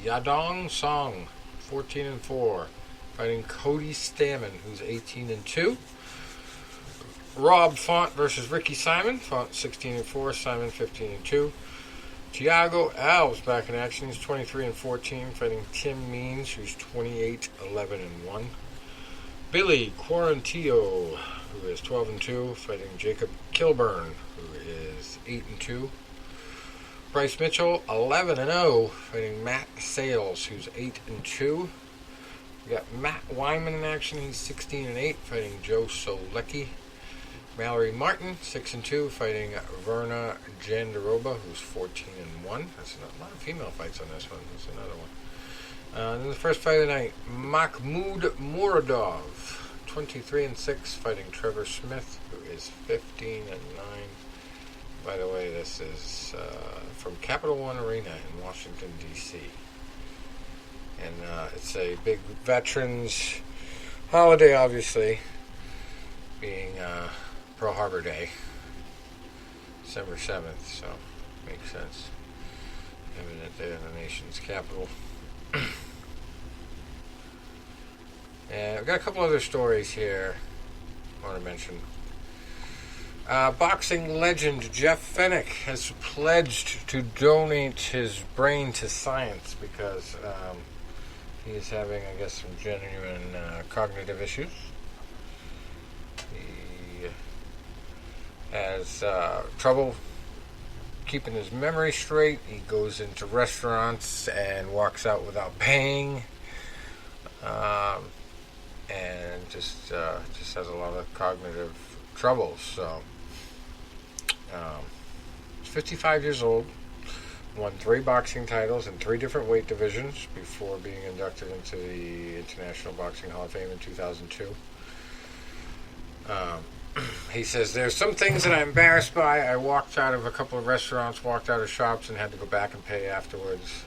Yadong Song, 14-4. Fighting Cody Stammen, who's 18-2. Rob Font versus Ricky Simon. Font 16-4, Simon 15-2. Tiago Alves back in action. He's 23-14, fighting Tim Means, who's 28-11-1. Billy Quarantillo, who is 12-2, fighting Jacob Kilburn, who is 8-2. Bryce Mitchell, 11-0, fighting Matt Sales, who's 8-2. We got Matt Wyman in action. He's 16-8, fighting Joe Solecki. Mallory Martin, 6-2, fighting Verna Jandaroba, who's 14-1. That's a lot of female fights on this one. That's another one. Then the first fight of the night, Mahmoud Muradov, 23-6, fighting Trevor Smith, who is 15-9. By the way, this is from Capital One Arena in Washington, D.C. And it's a big veterans holiday, obviously, being Pearl Harbor Day, December 7th, so makes sense. Having it there in the nation's capital. And I've got a couple other stories here I want to mention. Boxing legend Jeff Fennick has pledged to donate his brain to science because he is having, I guess, some genuine cognitive issues. He has trouble keeping his memory straight. He goes into restaurants and walks out without paying, and just has a lot of cognitive troubles. So he's 55 years old. Won 3 boxing titles in 3 different weight divisions before being inducted into the International Boxing Hall of Fame in 2002. He says, there's some things that I'm embarrassed by. I walked out of a couple of restaurants, walked out of shops, and had to go back and pay afterwards.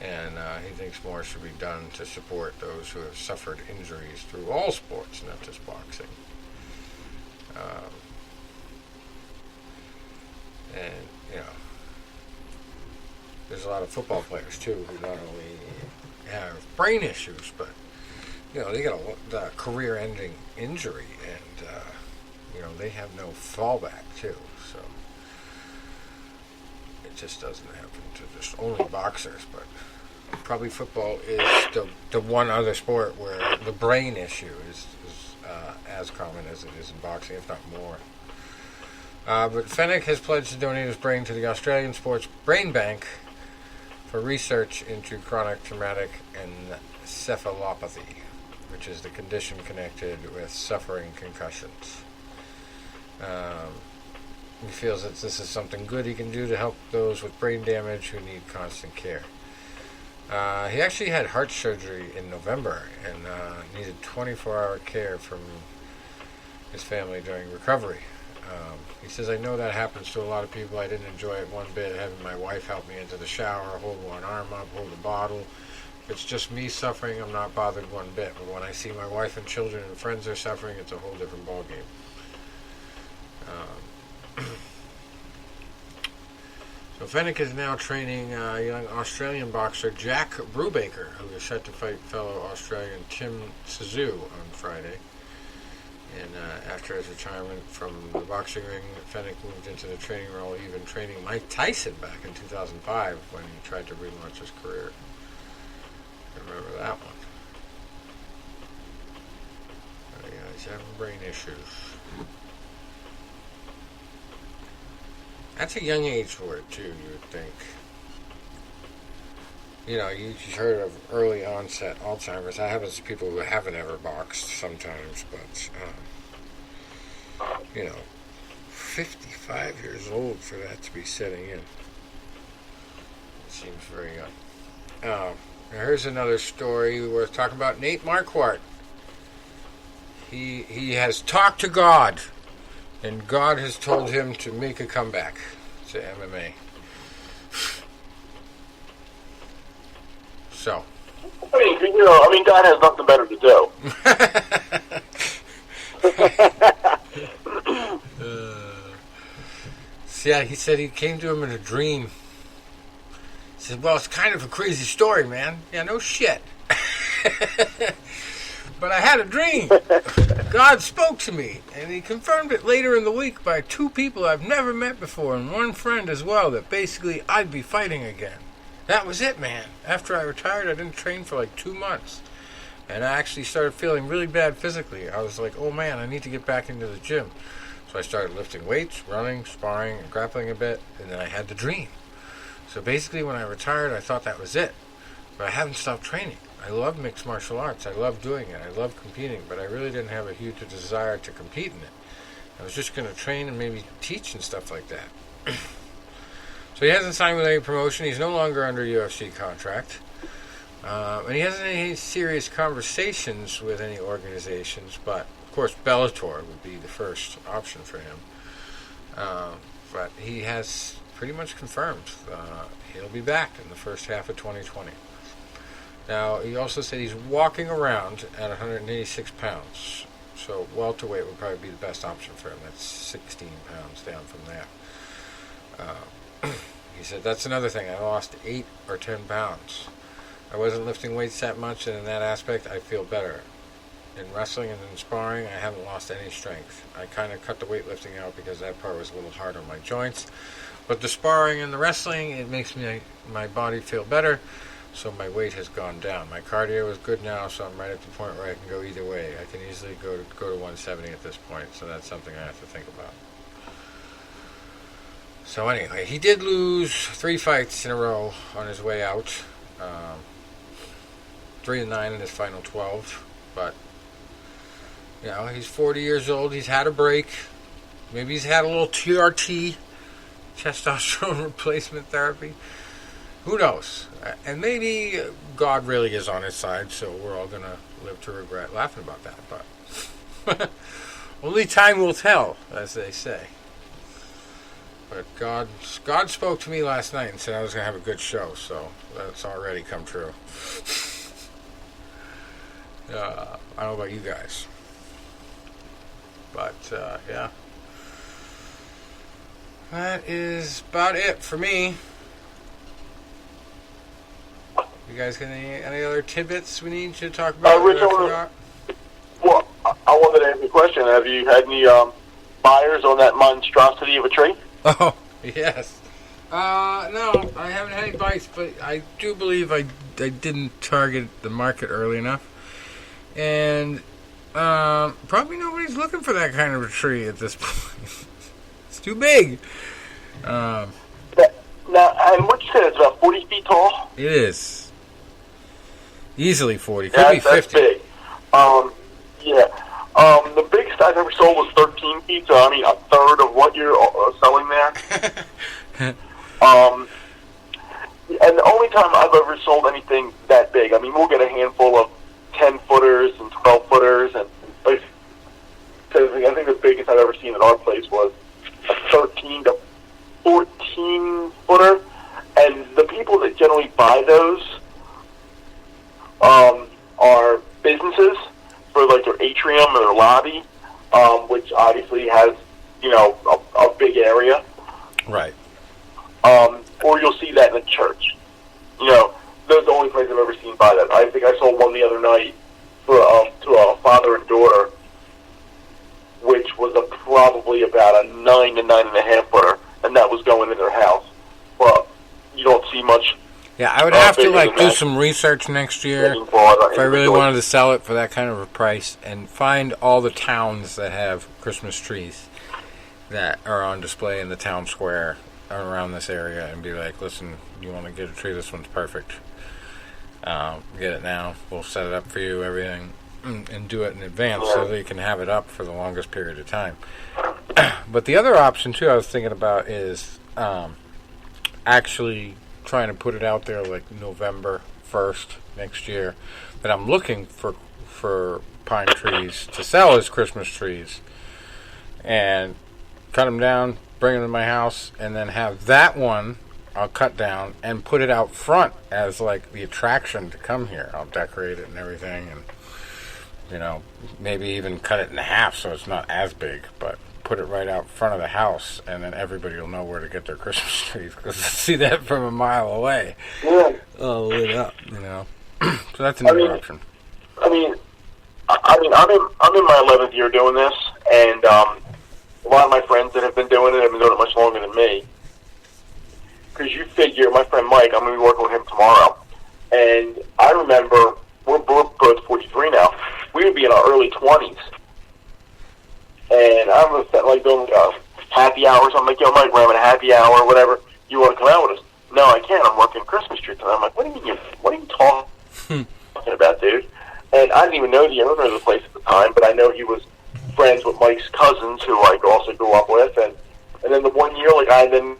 And he thinks more should be done to support those who have suffered injuries through all sports, not just boxing. And, there's a lot of football players, too, who not only have brain issues, but, they got a career-ending injury, and, they have no fallback, too. So it just doesn't happen to just only boxers, but probably football is the one other sport where the brain issue is as common as it is in boxing, if not more. But Fenech has pledged to donate his brain to the Australian Sports Brain Bank for research into chronic traumatic encephalopathy, which is the condition connected with suffering concussions. He feels that this is something good he can do to help those with brain damage who need constant care. He actually had heart surgery in November and needed 24-hour care from his family during recovery. He says, I know that happens to a lot of people. I didn't enjoy it one bit, having my wife help me into the shower, hold one arm up, hold a bottle. If it's just me suffering, I'm not bothered one bit. But when I see my wife and children and friends are suffering, it's a whole different ballgame. So Fenech is now training young Australian boxer Jack Brubaker, who is set to fight fellow Australian Tim Tszyu on Friday. And after his retirement from the boxing ring, Fenech moved into the training role, even training Mike Tyson back in 2005 when he tried to relaunch his career. I remember that one. Oh, yeah, he's having brain issues. That's a young age for it, too, you would think. You've heard of early onset Alzheimer's. That happens to people who haven't ever boxed sometimes, but, 55 years old for that to be setting in. It seems very young. Now here's another story worth talking about. Nate Marquardt. He has talked to God, and God has told him to make a comeback to MMA. So. God has nothing better to do. Yeah, he said he came to him in a dream. He said, well, it's kind of a crazy story, man. Yeah, no shit. But I had a dream. God spoke to me, and he confirmed it later in the week by two people I've never met before, and one friend as well, that basically I'd be fighting again. That was it, man. After I retired, I didn't train for like 2 months. And I actually started feeling really bad physically. I was like, oh man, I need to get back into the gym. So I started lifting weights, running, sparring, and grappling a bit, and then I had the dream. So basically when I retired, I thought that was it. But I haven't stopped training. I love mixed martial arts. I love doing it. I love competing, but I really didn't have a huge desire to compete in it. I was just going to train and maybe teach and stuff like that. So he hasn't signed with any promotion. He's no longer under UFC contract. And he hasn't any serious conversations with any organizations, but of course Bellator would be the first option for him. But he has pretty much confirmed he'll be back in the first half of 2020. Now, he also said he's walking around at 186 pounds. So welterweight would probably be the best option for him. That's 16 pounds down from there. He said, that's another thing. I lost 8 or 10 pounds. I wasn't lifting weights that much, and in that aspect, I feel better. In wrestling and in sparring, I haven't lost any strength. I kind of cut the weightlifting out because that part was a little hard on my joints. But the sparring and the wrestling, it makes my body feel better, so my weight has gone down. My cardio is good now, so I'm right at the point where I can go either way. I can easily go to 170 at this point, so that's something I have to think about. So anyway, he did lose 3 fights in a row on his way out. 3-9 in his final 12, but he's 40 years old. He's had a break. Maybe he's had a little TRT, testosterone replacement therapy. Who knows? And maybe God really is on his side, so we're all gonna live to regret laughing about that. But only time will tell, as they say. But God spoke to me last night and said I was gonna have a good show, so that's already come true. I don't know about you guys. But, yeah. That is about it for me. You guys got any other tidbits we need to talk about? Rich, I wanted to ask you a question. Have you had any buyers on that monstrosity of a tree? Oh, yes. No, I haven't had any bites, but I do believe I didn't target the market early enough. And probably nobody's looking for that kind of a tree at this point. It's too big. Now, and what you said, it's about 40 feet tall? It is. Easily 40. Could be 50. That's big. The biggest I've ever sold was 13 feet, so I mean a third of what you're selling there. And the only time I've ever sold anything that big, I mean, we'll get a handful of 10-footers and 12-footers, and I think the biggest I've ever seen at our place was a 13 to 14-footer, and the people that generally buy those are businesses for like their atrium or their lobby, which obviously has, a big area. Right. Or you'll see that in a church. Those are the only places I've ever seen buy that. I think I sold one the other night to a father and daughter, which was probably about a 9 to 9.5 footer, and that was going in their house. Well, you don't see much. Yeah, I would have to do some research next year if I really wanted to sell it for that kind of a price, and find all the towns that have Christmas trees that are on display in the town square around this area, and be like, listen, you want to get a tree? This one's perfect. Get it now. We'll set it up for you, everything, and do it in advance so that you can have it up for the longest period of time. But the other option, too, I was thinking about is actually trying to put it out there like November 1st next year, that I'm looking for pine trees to sell as Christmas trees, and cut them down, bring them to my house, and then have that one I'll cut down and put it out front as like the attraction to come here. I'll decorate it and everything, and maybe even cut it in half so it's not as big, but put it right out front of the house, and then everybody will know where to get their Christmas trees, because they see that from a mile away. Yeah. All lit up, So that's another option. I'm in my 11th year doing this, and a lot of my friends that have been doing it have been doing it much longer than me. Because you figure, my friend Mike, I'm going to be working with him tomorrow, and I remember, we're both 43 now, we would be in our early 20s, and I was like doing happy hours. I'm like, yo, Mike, we're having a happy hour or whatever. You want to come out with us? No, I can't. I'm working Christmas trees. And I'm like, what are you talking about, dude? And I didn't even know the owner of the place at the time, but I know he was friends with Mike's cousins, who I also grew up with. And then the one year, I then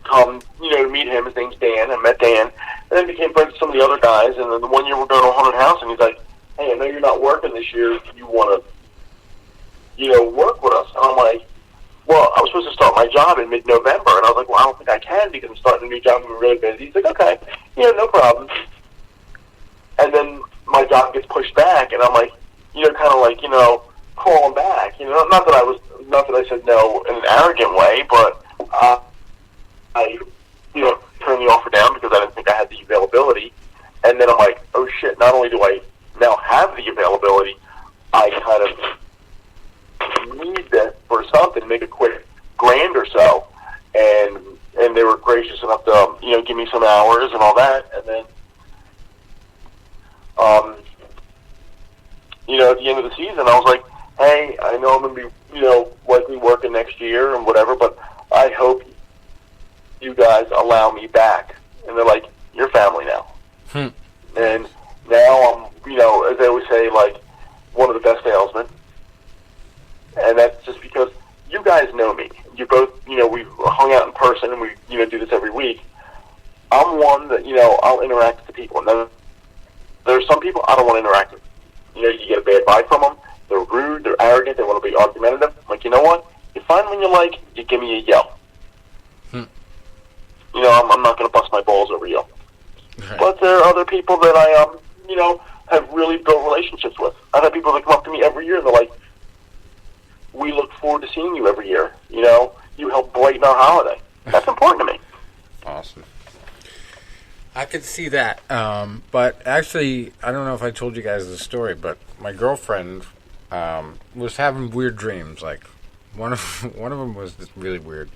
come, to meet him. His name's Dan. I met Dan. And then became friends with some of the other guys. And then the one year we're going to a haunted house, and he's like, hey, I know you're not working this year. Do you want to, work with us? And I'm like, well, I was supposed to start my job in mid-November. And I was like, well, I don't think I can, because I'm starting a new job and I'm really busy. He's like, okay, no problem. And then my job gets pushed back, and I'm like, crawling back. Not that I said no in an arrogant way, but I turned the offer down because I didn't think I had the availability. And then I'm like, oh shit, not only do I now have the availability, I kind of need that for something, make a quick grand or so. And they were gracious enough to, give me some hours and all that. And then, at the end of the season, I was like, hey, I know I'm going to be, likely working next year and whatever, but I hope you guys allow me back. And they're like, you're family now. And now I'm, as they always say, one of the best salesmen. And that's just because you guys know me. You both, we hung out in person, and we, do this every week. I'm one that, I'll interact with the people. Now, there are some people I don't want to interact with. You get a bad vibe from them. They're rude, they're arrogant, they want to be argumentative. I'm like, you know what? You find one you like, you give me a yell. I'm not going to bust my balls over you. Right. But there are other people that I, have really built relationships with. I've had people that come up to me every year, and they're like, we look forward to seeing you every year. You help brighten our holiday. That's important to me. Awesome. I could see that. But actually, I don't know if I told you guys the story, but my girlfriend was having weird dreams. Like one of them was really weird.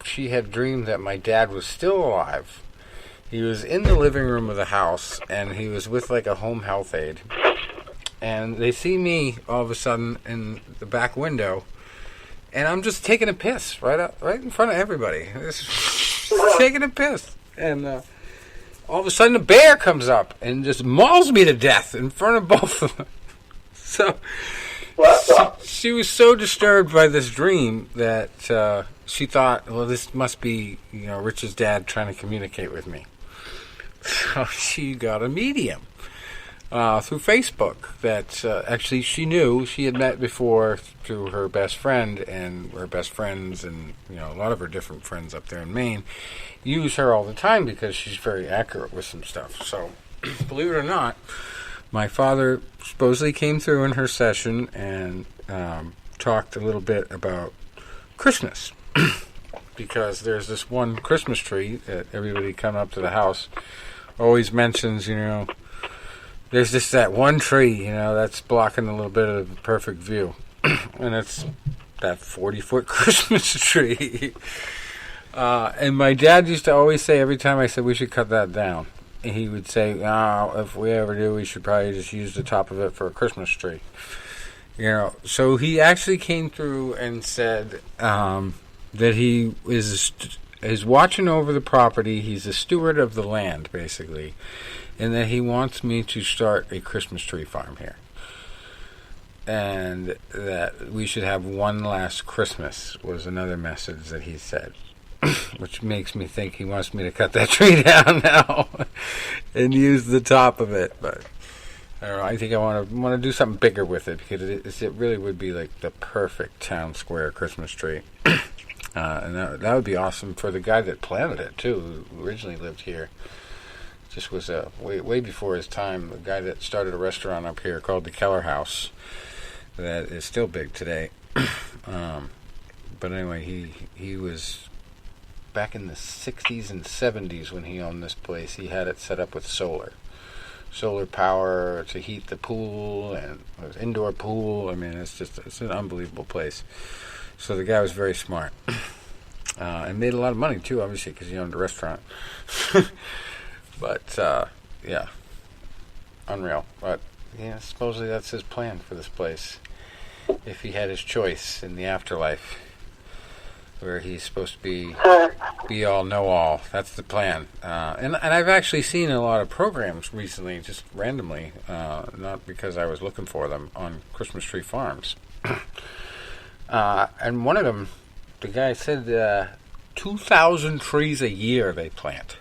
She had dreamed that my dad was still alive. He was in the living room of the house, and he was with like a home health aide. And they see me all of a sudden in the back window, and I'm just taking a piss right in front of everybody. Just taking a piss, and all of a sudden a bear comes up and just mauls me to death in front of both of them. So she was so disturbed by this dream that she thought, well, this must be Rich's dad trying to communicate with me. So she got a medium through Facebook that actually she knew. She had met before through her best friend, and her best friends and a lot of her different friends up there in Maine use her all the time because she's very accurate with some stuff. So believe it or not, my father supposedly came through in her session and talked a little bit about Christmas. Because there's this one Christmas tree that everybody coming up to the house always mentions, there's just that one tree, that's blocking a little bit of the perfect view. And it's that 40-foot Christmas tree. And my dad used to always say, every time I said we should cut that down, he would say, if we ever do, we should probably just use the top of it for a Christmas tree. So he actually came through and said that he is watching over the property. He's a steward of the land, basically, and that he wants me to start a Christmas tree farm here, and that we should have one last Christmas was another message that he said, which makes me think he wants me to cut that tree down now and use the top of it. But I don't know. I think I want to do something bigger with it because it really would be like the perfect town square Christmas tree. And that would be awesome for the guy that planted it, too, who originally lived here. Just was way before his time. The guy that started a restaurant up here called the Keller House that is still big today. But anyway, he was back in the 60s and 70s when he owned this place. He had it set up with solar power to heat the pool, and it was indoor pool. I mean, it's an unbelievable place. So the guy was very smart. And made a lot of money, too, obviously, because he owned a restaurant. But, yeah. Unreal. But, yeah, supposedly that's his plan for this place. If he had his choice in the afterlife, where he's supposed to be all, know all. That's the plan. And I've actually seen a lot of programs recently, just randomly, not because I was looking for them, on Christmas tree farms. And one of them, the guy said 2,000 trees a year they plant.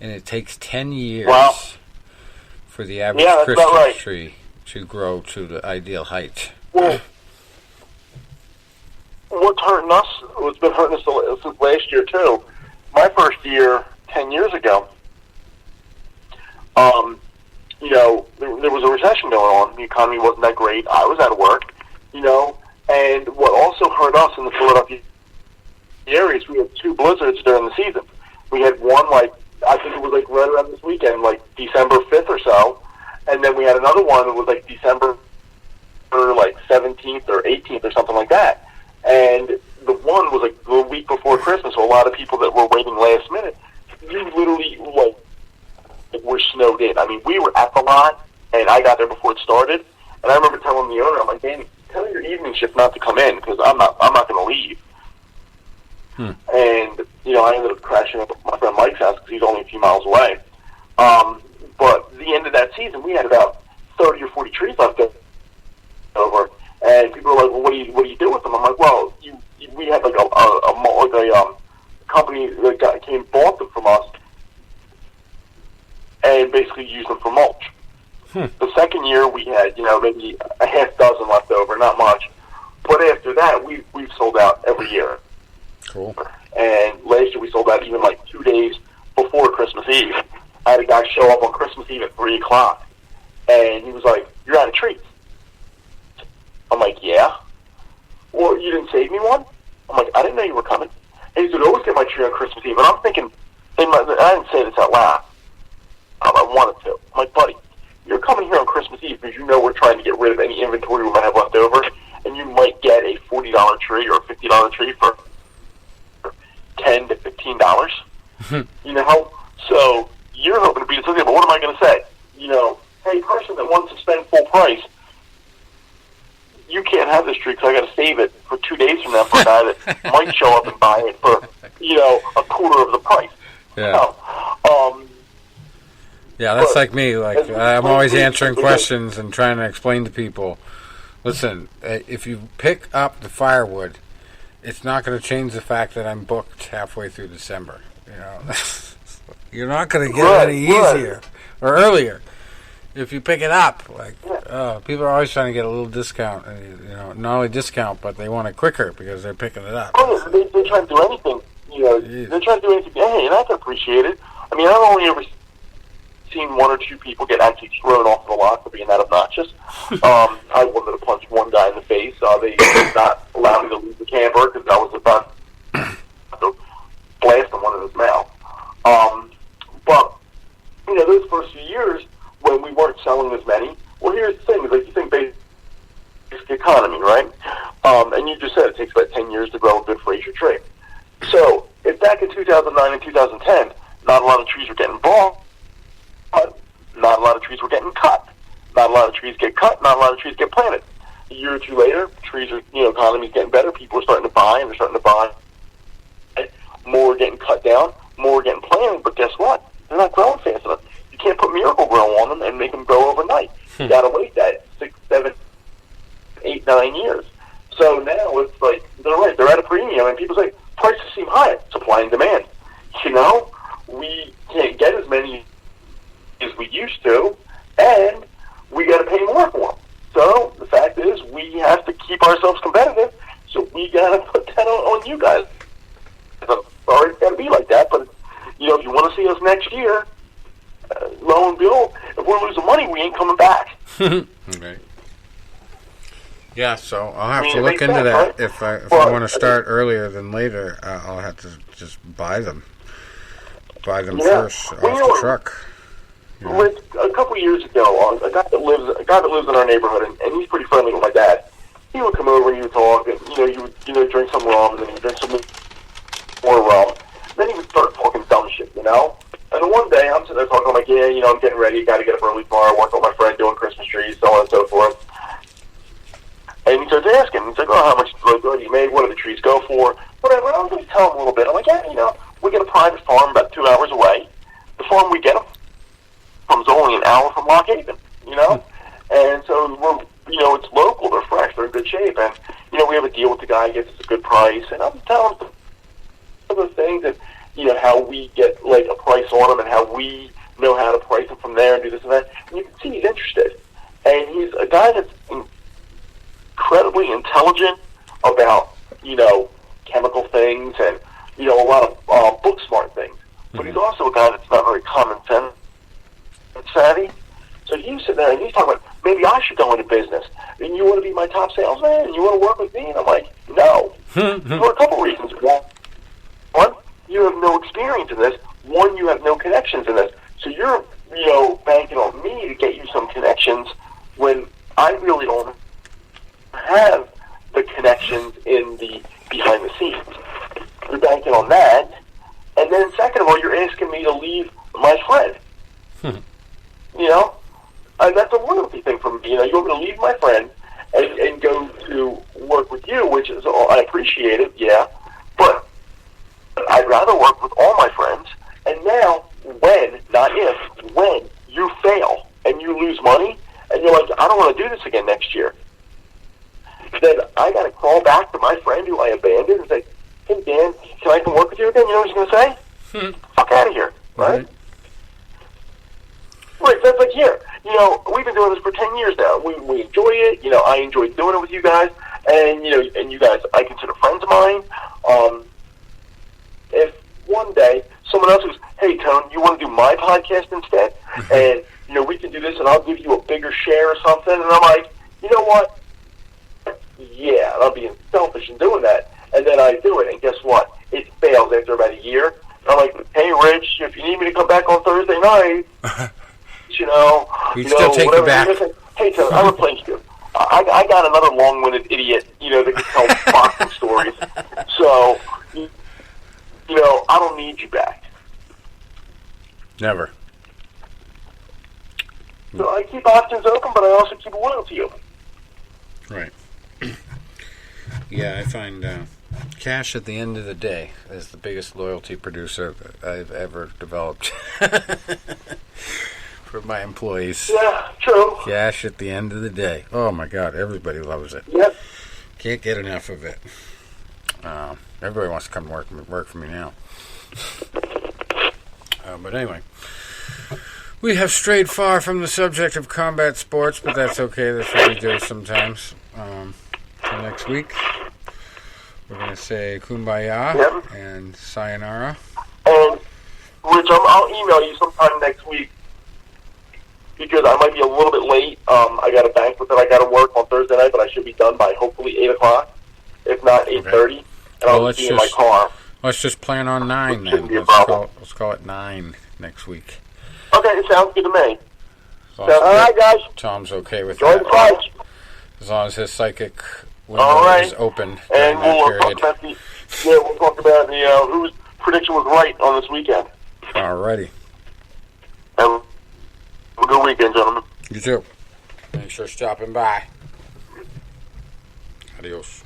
And it takes 10 years for the average Christmas tree to grow to the ideal height. Well, what's hurting us, what's been hurting us since last year, too, my first year, 10 years ago, there was a recession going on. The economy wasn't that great. I was out of work, and what also hurt us in the Philadelphia area is we had two blizzards during the season. We had one, I think it was right around this weekend, December 5th or so, and then we had another one that was December 17th or 18th or something like that. And the one was the week before Christmas, so a lot of people that were waiting last minute, you literally were snowed in. I mean, we were at the lot, and I got there before it started, and I remember telling the owner, I'm like, Danny, tell your evening shift not to come in because I'm not going to leave. And I ended up crashing up at my friend Mike's house because he's only a few miles away. But the end of that season, we had about 30 or 40 trees left over. And people were like, well, what do you do with them? I'm like, well, we had a company that came and bought them from us and basically used them for mulch. The second year we had, maybe a half dozen left over, not much. But after that, we've sold out every year. Cool. And last year we sold out even 2 days before Christmas Eve. I had a guy show up on Christmas Eve at 3 o'clock. And he was like, you're out of treats. I'm like, yeah. Well, you didn't save me one? I'm like, I didn't know you were coming. hey, you could always get my tree on Christmas Eve. And I'm thinking, I didn't say this out loud. I wanted to. I'm like, buddy, you're coming here on Christmas Eve because you know we're trying to get rid of any inventory we might have left over, and you might get a $40 tree or a $50 tree for $10 to $15. You know, so you're hoping to beat us okay, but what am I going to say? You know, hey, person that wants to spend full price, you can't have this tree because I got to save it for 2 days from now for a guy that might show up and buy it for, you know, a quarter of the price. Yeah. Yeah, that's like me. Like I'm always answering questions and trying to explain to people. Listen, if you pick up the firewood, it's not going to change the fact that I'm booked halfway through December. You know, you're not going to get it any easier or earlier if you pick it up. Like, people are always trying to get a little discount. You know, not only discount, but they want it quicker because they're picking it up. Oh, they're trying to do anything. You know, they're trying to do anything. Hey, and I can appreciate it. I mean, I've only ever seen one or two people get actually thrown off the lot for being that obnoxious. I wanted to punch one guy in the face. They did not allow me to leave the camper because I was about to blast him one in his mouth. But, you know, those first few years when we weren't selling as many, well, here's the thing. Like, you think basic economy, right? And you just said it takes about 10 years to grow a good Fraser tree. So, if back in 2009 and 2010, not a lot of trees were getting bought, not a lot of trees were getting cut. Not a lot of trees get cut. Not a lot of trees get planted. A year or two later, trees are, you know, economy's getting better. People are starting to buy, and they're starting to buy. More are getting cut down. More are getting planted. But guess what? They're not growing fast enough. You can't put Miracle Grow on them and make them grow overnight. You got to wait that 6, 7, 8, 9 years. So now it's like they're right. They're at a premium, and people say prices seem high. Supply and demand. You know, we can't get as many as we used to, and we got to pay more for them. So the fact is, we have to keep ourselves competitive. So we got to put that on you guys. I'm sorry, it's got to be like that. But you know, if you want to see us next year, lo and behold, if we're losing money, we ain't coming back. Okay. Yeah, so I'll have to look into that. Right? If I want to start earlier than later, I'll have to just buy them first off the truck. Yeah. Like a couple of years ago, a guy that lives in our neighborhood, and he's pretty friendly with my dad. He would come over and he would talk, and you would drink some rum, and then he'd drink some more rum. Then he would start talking dumb shit, you know. And then one day I'm sitting there talking, I'm like, yeah, you know, I'm getting ready, got to get up early tomorrow, work with my friend doing Christmas trees, so on and so forth. And he starts asking, he's like, oh, how much do you made? What do the trees go for? Whatever. And I'm going to tell him a little bit. I'm like, yeah, you know, we get a private farm about 2 hours away. The farm we get them from is only an hour from Lock Haven, you know? And so we're, you know, it's local, they're fresh, they're in good shape, and, you know, we have a deal with the guy, he gets us a good price, and I'm telling him some of the things that, you know, how we get, like, a price on them and how we know how to price them from there and do this and that, and you can see he's interested. And he's a guy that's incredibly intelligent about, you know, chemical things and, you know, a lot of book smart things. But he's also a guy that's not very common sense savvy. So he's sitting there and he's talking about, maybe I should go into business. And you want to be my top salesman? And you want to work with me? And I'm like, no. For a couple reasons. One, you have no experience in this. One, you have no connections in this. So you're, you know, banking on me to get you some connections when I really don't have the connections in the behind the scenes. You're banking on that. And then second of all, you're asking me to leave my friend. You know? That's a loyalty thing for me. You know, you want me to leave my friend and go to work with you, which is, I appreciate it, yeah. But I'd rather work with all my friends. And now, when, not if, when you fail and you lose money, and you're like, I don't want to do this again next year, then I got to crawl back to my friend who I abandoned and say, hey, Dan, can I come work with you again? You know what he's going to say? Fuck out of here, right? Right, that's like here. You know, we've been doing this for 10 years now. We enjoy it. You know, I enjoy doing it with you guys. And, you know, and you guys, I consider friends of mine. If one day someone else goes, hey, Tone, you want to do my podcast instead? And, you know, we can do this and I'll give you a bigger share or something. And I'm like, you know what? Yeah, I'm being selfish in doing that. And then I do it, and guess what? It fails after about a year. I'm like, hey, Rich, if you need me to come back on Thursday night, We'd still take you back. Hey, Tim, I replaced you. I got another long-winded idiot, that can tell boxing stories. So, I don't need you back. Never. So I keep options open, but I also keep loyalty open. Right. Yeah, I find cash at the end of the day is the biggest loyalty producer I've ever developed for my employees. Yeah, true. Cash at the end of the day. Oh my God, everybody loves it. Yep. Can't get enough of it. Everybody wants to come work for me now. But anyway, we have strayed far from the subject of combat sports, but that's okay. That's what we do sometimes. Till next week, we're going to say kumbaya and sayonara. And, Rich, I'll email you sometime next week because I might be a little bit late. I got a banquet that I got to work on Thursday night, but I should be done by hopefully 8 o'clock, if not 8:30. And I'll be in my car. Let's just plan on 9 then. Let's call it 9 next week. Okay, it sounds good to me. All right, guys. Tom's okay with Enjoy that. the fight. As long as his psychic window is open during and that we'll talk period. we'll talk about whose prediction was right on this weekend. Alrighty. Have a good weekend, gentlemen. You too. Thanks for stopping by. Adios.